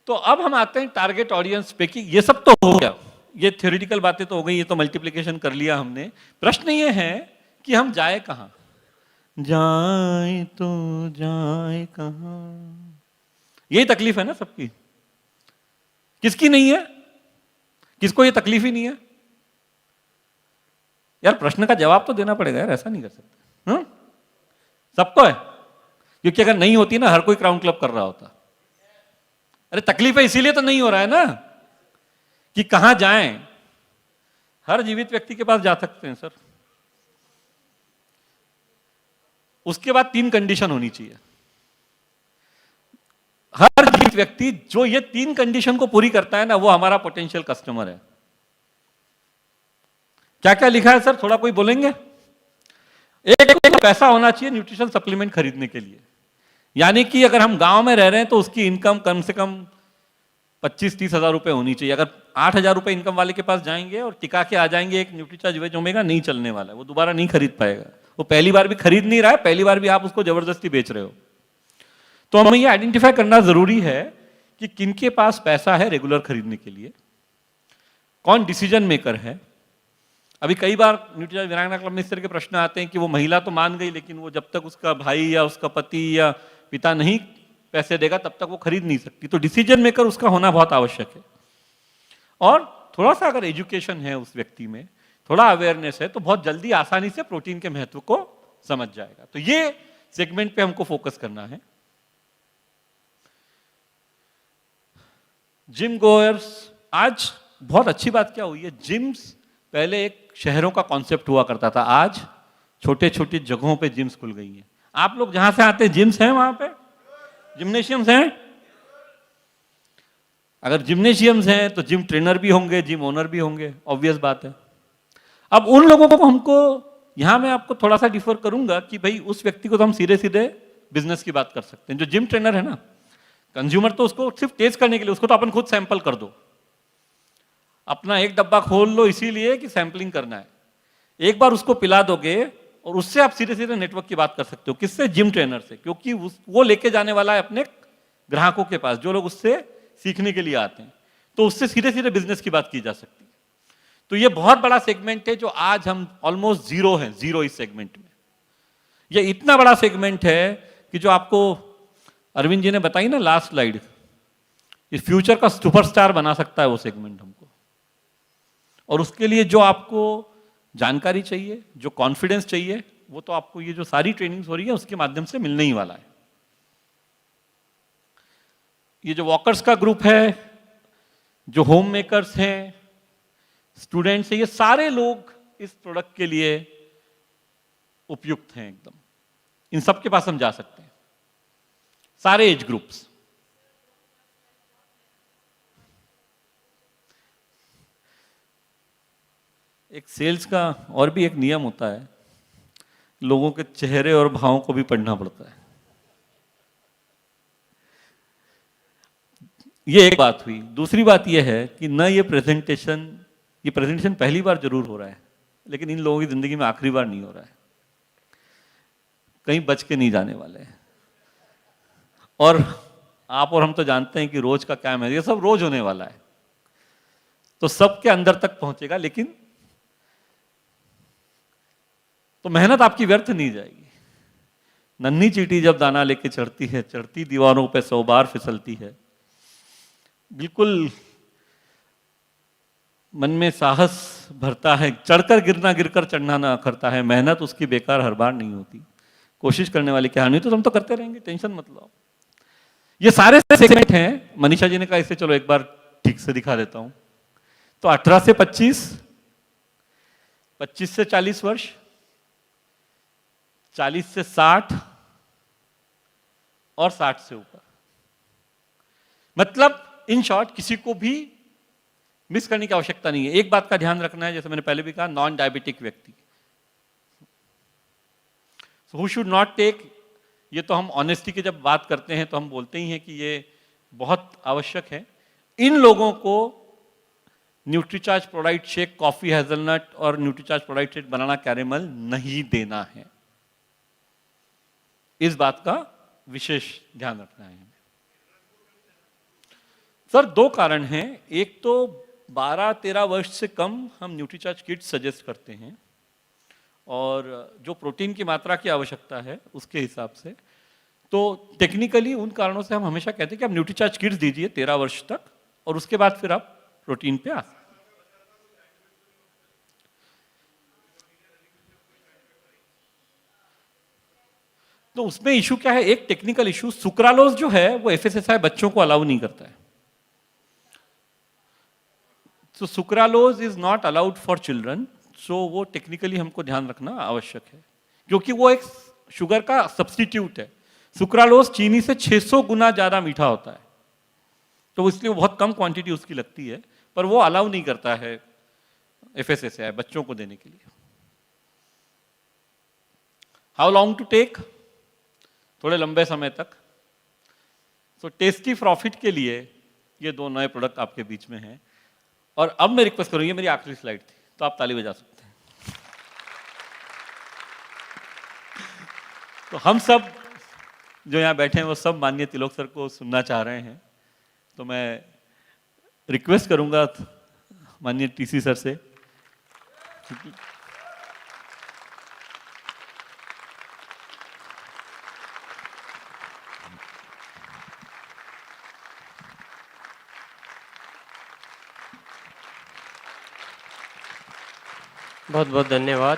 तो अब हम आते हैं टारगेट ऑडियंस पे कि ये सब तो हो गया, ये थ्योरेटिकल बातें तो हो गई, ये तो मल्टीप्लिकेशन कर लिया हमने। प्रश्न ये है कि हम जाए कहां, जाए तो जाए कहां। यही तकलीफ है ना सबकी, किसकी नहीं है, किसको ये तकलीफ ही नहीं है यार। प्रश्न का जवाब तो देना पड़ेगा यार, ऐसा नहीं कर सकते। सबको है, क्योंकि अगर नहीं होती ना हर कोई क्राउन क्लब कर रहा होता। अरे तकलीफ है इसीलिए तो नहीं हो रहा है ना कि कहां जाएं। हर जीवित व्यक्ति के पास जा सकते हैं सर। उसके बाद 3 कंडीशन होनी चाहिए। हर जीवित व्यक्ति जो ये 3 कंडीशन को पूरी करता है ना, वो हमारा पोटेंशियल कस्टमर है। क्या क्या लिखा है सर, थोड़ा कोई बोलेंगे? एक पैसा होना चाहिए न्यूट्रिशन सप्लीमेंट खरीदने के लिए, यानी कि अगर हम गांव में रह रहे हैं तो उसकी इनकम कम से कम 25-30 हजार रुपए होनी चाहिए। अगर 8,000 रुपए इनकम वाले के पास जाएंगे और टिका के आ जाएंगे एक न्यूट्रीचार्ज वेज ओमेगा, नहीं चलने वाला है, वो दोबारा नहीं खरीद पाएगा। वो पहली बार भी खरीद नहीं रहा है, पहली बार भी आप उसको जबरदस्ती बेच रहे हो। तो हमें ये आइडेंटिफाई करना जरूरी है कि किनके पास पैसा है रेगुलर खरीदने के लिए, कौन डिसीजन मेकर है। अभी कई बार न्यूट्रीचार्ज वीरांगना क्लब में इस तरह के प्रश्न आते हैं कि वो महिला तो मान गई, लेकिन वो जब तक उसका भाई या उसका पति या पिता नहीं पैसे देगा तब तक वो खरीद नहीं सकती। तो डिसीजन मेकर उसका होना बहुत आवश्यक है। और थोड़ा सा अगर एजुकेशन है उस व्यक्ति में, थोड़ा अवेयरनेस है, तो बहुत जल्दी आसानी से प्रोटीन के महत्व को समझ जाएगा। तो ये सेगमेंट पे हमको फोकस करना है। जिम गोयर्स, आज बहुत अच्छी बात क्या हुई है, जिम्स पहले एक शहरों का कॉन्सेप्ट हुआ करता था, आज छोटे छोटे जगहों पे जिम्स खुल गई हैं। आप लोग जहां से आते हैं जिम्स हैं, वहां पे जिम्नेशियम्स हैं। अगर जिम्नेशियम्स हैं तो जिम ट्रेनर भी होंगे, जिम ओनर भी होंगे, ऑब्वियस बात है। अब उन लोगों को हमको, यहां मैं आपको थोड़ा सा डिफर करूंगा कि भाई उस व्यक्ति को तो हम सीधे सीधे बिजनेस की बात कर सकते हैं। जो जिम ट्रेनर है ना, कंज्यूमर तो उसको सिर्फ टेस्ट करने के लिए, उसको तो अपन खुद सैंपल कर दो, अपना एक डब्बा खोल लो इसीलिए कि सैंपलिंग करना है। एक बार उसको पिला दोगे और उससे आप सीधे सीधे नेटवर्क की बात कर सकते हो। किससे? जिम ट्रेनर से, क्योंकि वो लेके जाने वाला है अपने ग्राहकों के पास, जो लोग उससे सीखने के लिए आते हैं, तो उससे सीधे सीधे बिजनेस की बात की जा सकती है। तो ये बहुत बड़ा सेगमेंट है जो आज हम ऑलमोस्ट जीरो हैं, जीरो इस सेगमेंट में। ये इतना बड़ा सेगमेंट है कि जो आपको अरविंद जी ने बताई ना लास्ट स्लाइड, इस फ्यूचर का सुपरस्टार बना सकता है वो सेगमेंट हमको। और उसके लिए जो आपको जानकारी चाहिए, जो कॉन्फिडेंस चाहिए, वो तो आपको ये जो सारी ट्रेनिंग्स हो रही है उसके माध्यम से मिलने ही वाला है। ये जो वॉकर्स का ग्रुप है, जो होम मेकर्स हैं, स्टूडेंट्स हैं, ये सारे लोग इस प्रोडक्ट के लिए उपयुक्त हैं एकदम। इन सब के पास हम जा सकते हैं, सारे एज ग्रुप्स। एक सेल्स का और भी एक नियम होता है, लोगों के चेहरे और भावों को भी पढ़ना पड़ता है। ये एक बात हुई। दूसरी बात यह है कि न ये प्रेजेंटेशन पहली बार जरूर हो रहा है, लेकिन इन लोगों की जिंदगी में आखिरी बार नहीं हो रहा है, कहीं बच के नहीं जाने वाले हैं। और आप और हम तो जानते हैं कि रोज का काम है, ये सब रोज होने वाला है, तो सबके अंदर तक पहुंचेगा, लेकिन तो मेहनत आपकी व्यर्थ नहीं जाएगी। नन्ही चींटी जब दाना लेके चढ़ती है, चढ़ती दीवारों पे 100 बार फिसलती है। बिल्कुल मन में साहस भरता है, चढ़कर गिरना गिरकर चढ़ना ना करता है, मेहनत उसकी बेकार हर बार नहीं होती, कोशिश करने वाले की हानि। तो हम तो करते रहेंगे, टेंशन मत लो। ये सारे सेगमेंट हैं। मनीषा जी ने कहा इसे चलो एक बार ठीक से दिखा देता हूं। तो 18 से 25, 25 से 40 वर्ष, 40 से 60 और 60 से ऊपर। मतलब इन शॉर्ट किसी को भी मिस करने की आवश्यकता नहीं है। एक बात का ध्यान रखना है, जैसे मैंने पहले भी कहा, नॉन डायबिटिक व्यक्ति, हु शुड नॉट टेक। ये तो हम ऑनेस्टी की जब बात करते हैं तो हम बोलते ही हैं कि ये बहुत आवश्यक है। इन लोगों को Nutricharge ProDiet shake, coffee hazelnut और न्यूट्रीचार्ज प्रोडाइट शेक, बनाना कैरेमल नहीं देना है। इस बात का विशेष ध्यान रखना है। सर 2 कारण हैं। एक तो 12-13 वर्ष से कम हम न्यूट्रीचार्ज किट सजेस्ट करते हैं, और जो प्रोटीन की मात्रा की आवश्यकता है उसके हिसाब से। तो टेक्निकली उन कारणों से हम हमेशा कहते हैं कि आप न्यूट्रीचार्ज किट्स दीजिए 13 वर्ष तक, और उसके बाद फिर आप प्रोटीन पे आ। तो उसमें इशू क्या है? एक टेक्निकल इशू, सुक्रालोज जो है वो एफएसएसआई बच्चों को अलाउ नहीं करता है। So sucralose is not allowed for children, so वो टेक्निकली हमको ध्यान रखना आवश्यक है, क्योंकि वो एक शुगर का सब्स्टिट्यूट है। सुक्रालोज चीनी से 600 गुना ज़्यादा मीठा होता है, तो इसलिए बहुत कम क्वांटिटी उसकी लगती है, पर वो अलाउ नहीं करता है एफएसएसआई बच्चों को देने के लिए। How long to take? थोड़े लंबे समय तक। सो टेस्टी प्रॉफिट के लिए ये 2 नए प्रोडक्ट आपके बीच में हैं। और अब मैं रिक्वेस्ट करूंगी, मेरी आखिरी स्लाइड थी, तो आप ताली बजा सकते हैं। तो हम सब जो यहाँ बैठे हैं वो सब माननीय तिलोक सर को सुनना चाह रहे हैं, तो मैं रिक्वेस्ट करूंगा माननीय टीसी सर से। बहुत बहुत धन्यवाद।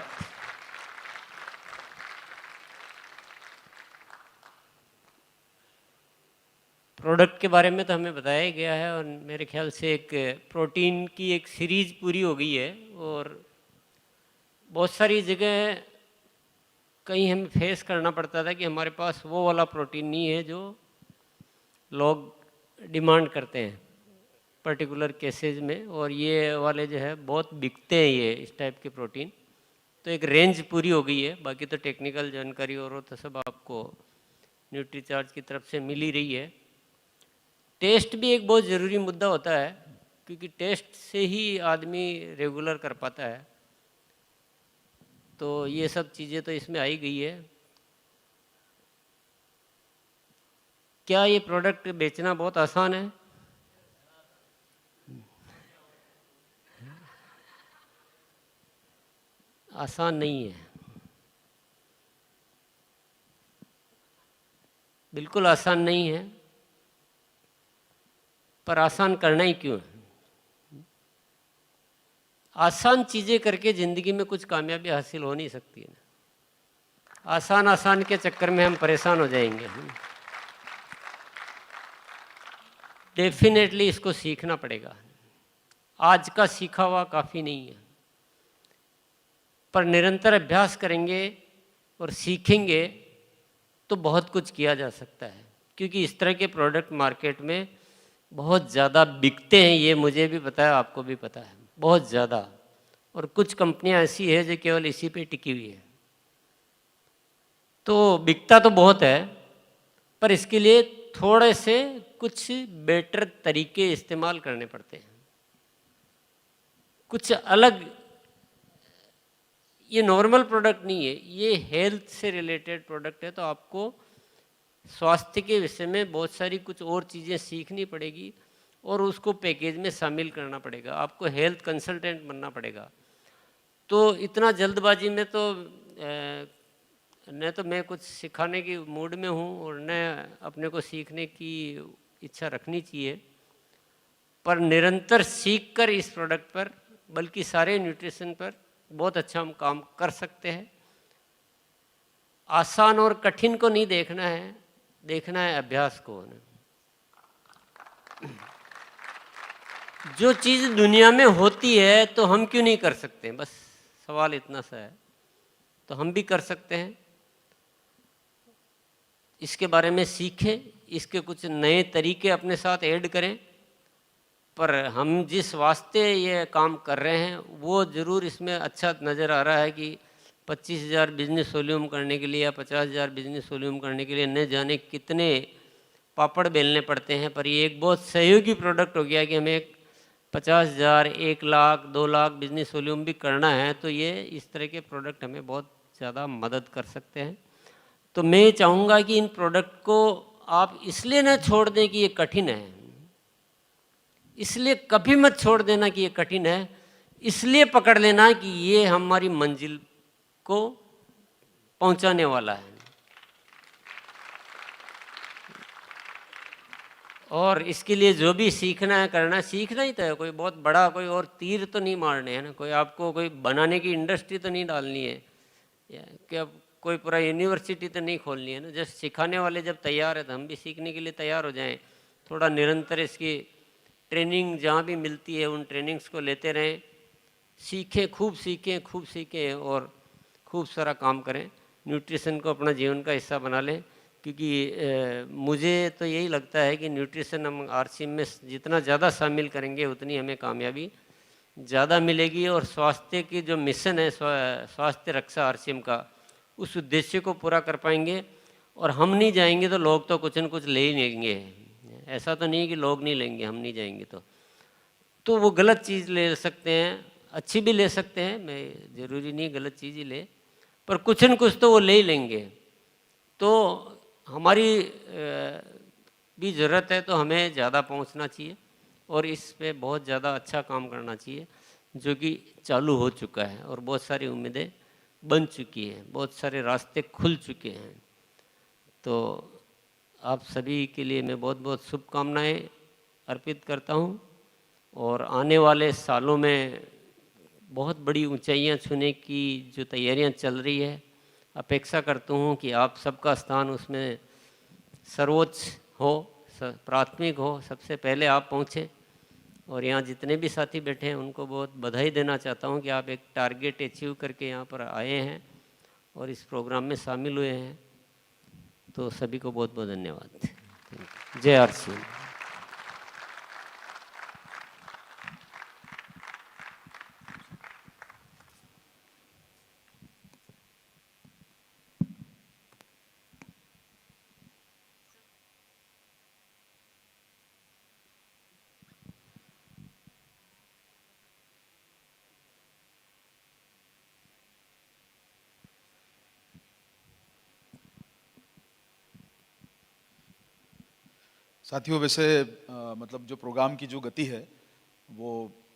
प्रोडक्ट के बारे में तो हमें बताया गया है, और मेरे ख्याल से एक प्रोटीन की एक सीरीज पूरी हो गई है, और बहुत सारी जगह कहीं हमें फेस करना पड़ता था कि हमारे पास वो वाला प्रोटीन नहीं है जो लोग डिमांड करते हैं पर्टिकुलर केसेस में, और ये वाले जो है बहुत बिकते हैं ये इस टाइप के प्रोटीन। तो एक रेंज पूरी हो गई है। बाकी तो टेक्निकल जानकारी और तो सब आपको न्यूट्रीचार्ज की तरफ से मिल ही रही है। टेस्ट भी एक बहुत ज़रूरी मुद्दा होता है, क्योंकि टेस्ट से ही आदमी रेगुलर कर पाता है। तो ये सब चीज़ें तो इसमें आई गई है। क्या ये प्रोडक्ट बेचना बहुत आसान है? आसान नहीं है, बिल्कुल आसान नहीं है। पर आसान करना ही क्यों है? आसान चीज़ें करके ज़िंदगी में कुछ कामयाबी हासिल हो नहीं सकती है ना। आसान के चक्कर में हम परेशान हो जाएंगे। डेफिनेटली इसको सीखना पड़ेगा। आज का सीखा हुआ काफ़ी नहीं है, पर निरंतर अभ्यास करेंगे और सीखेंगे तो बहुत कुछ किया जा सकता है। क्योंकि इस तरह के प्रोडक्ट मार्केट में बहुत ज़्यादा बिकते हैं, ये मुझे भी पता है, आपको भी पता है, बहुत ज़्यादा। और कुछ कंपनियां ऐसी है जो केवल इसी पे टिकी हुई है। तो बिकता तो बहुत है, पर इसके लिए थोड़े से कुछ बेटर तरीके इस्तेमाल करने पड़ते हैं, कुछ अलग। ये नॉर्मल प्रोडक्ट नहीं है, ये हेल्थ से रिलेटेड प्रोडक्ट है। तो आपको स्वास्थ्य के विषय में बहुत सारी कुछ और चीज़ें सीखनी पड़ेगी और उसको पैकेज में शामिल करना पड़ेगा। आपको हेल्थ कंसल्टेंट बनना पड़ेगा। तो इतना जल्दबाजी में तो न तो मैं कुछ सिखाने की मूड में हूँ और न अपने को सीखने की इच्छा रखनी चाहिए, पर निरंतर सीखकर इस प्रोडक्ट पर, बल्कि सारे न्यूट्रिशन पर बहुत अच्छा हम काम कर सकते हैं। आसान और कठिन को नहीं देखना है, देखना है अभ्यास को। जो चीज़ दुनिया में होती है तो हम क्यों नहीं कर सकते, बस सवाल इतना सा है। तो हम भी कर सकते हैं, इसके बारे में सीखें, इसके कुछ नए तरीके अपने साथ ऐड करें। पर हम जिस वास्ते ये काम कर रहे हैं वो ज़रूर इसमें अच्छा नज़र आ रहा है कि 25,000 बिजनेस वॉल्यूम करने के लिए या 50,000 बिजनेस वॉल्यूम करने के लिए न जाने कितने पापड़ बेलने पड़ते हैं। पर ये एक बहुत सहयोगी प्रोडक्ट हो गया कि हमें 50,000, 1 लाख, 2 लाख बिजनेस वॉल्यूम भी करना है, तो ये इस तरह के प्रोडक्ट हमें बहुत ज़्यादा मदद कर सकते हैं। तो मैं चाहूँगा कि इन प्रोडक्ट को आप इसलिए न छोड़ दें कि ये कठिन है, इसलिए कभी मत छोड़ देना कि ये कठिन है, इसलिए पकड़ लेना कि ये हमारी मंजिल को पहुंचाने वाला है। और इसके लिए जो भी सीखना है करना है, सीखना ही तो है। कोई बहुत बड़ा कोई और तीर तो नहीं मारने हैं ना, कोई आपको कोई बनाने की इंडस्ट्री तो नहीं डालनी है, या कि अब कोई पूरा यूनिवर्सिटी तो नहीं खोलनी है ना। जस्ट सिखाने वाले जब तैयार है तो हम भी सीखने के लिए तैयार हो जाएं। थोड़ा निरंतर इसकी ट्रेनिंग जहाँ भी मिलती है उन ट्रेनिंग्स को लेते रहें, सीखें, खूब सीखें और खूब सारा काम करें। न्यूट्रिशन को अपना जीवन का हिस्सा बना लें, क्योंकि मुझे तो यही लगता है कि न्यूट्रिशन हम आरसीएम में जितना ज़्यादा शामिल करेंगे उतनी हमें कामयाबी ज़्यादा मिलेगी। और स्वास्थ्य की जो मिशन है स्वास्थ्य रक्षा आरसीएम का, उस उद्देश्य को पूरा कर पाएंगे। और हम नहीं जाएंगे तो लोग तो कुछ न कुछ ले ही लेंगे। ऐसा तो नहीं कि लोग नहीं लेंगे, हम नहीं जाएंगे तो वो गलत चीज़ ले सकते हैं, अच्छी भी ले सकते हैं, मैं ज़रूरी नहीं गलत चीज़ ही ले, पर कुछ न कुछ तो वो ले ही लेंगे। तो हमारी भी ज़रूरत है, तो हमें ज़्यादा पहुंचना चाहिए और इस पे बहुत ज़्यादा अच्छा काम करना चाहिए, जो कि चालू हो चुका है और बहुत सारी उम्मीदें बन चुकी हैं, बहुत सारे रास्ते खुल चुके हैं। तो आप सभी के लिए मैं बहुत बहुत शुभकामनाएं अर्पित करता हूं और आने वाले सालों में बहुत बड़ी ऊंचाइयां छूने की जो तैयारियां चल रही है, अपेक्षा करता हूं कि आप सबका स्थान उसमें सर्वोच्च हो, प्राथमिक हो, सबसे पहले आप पहुँचें। और यहाँ जितने भी साथी बैठे हैं उनको बहुत बधाई देना चाहता हूँ कि आप एक टारगेट अचीव करके यहाँ पर आए हैं और इस प्रोग्राम में शामिल हुए हैं। तो सभी को बहुत बहुत धन्यवाद। जय आरसीएम। साथियों, वैसे मतलब जो प्रोग्राम की जो गति है वो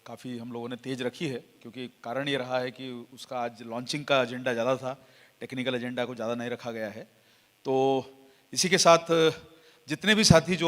काफ़ी हम लोगों ने तेज़ रखी है, क्योंकि कारण ये रहा है कि उसका आज लॉन्चिंग का एजेंडा ज़्यादा था, टेक्निकल एजेंडा को ज़्यादा नहीं रखा गया है। तो इसी के साथ जितने भी साथी जो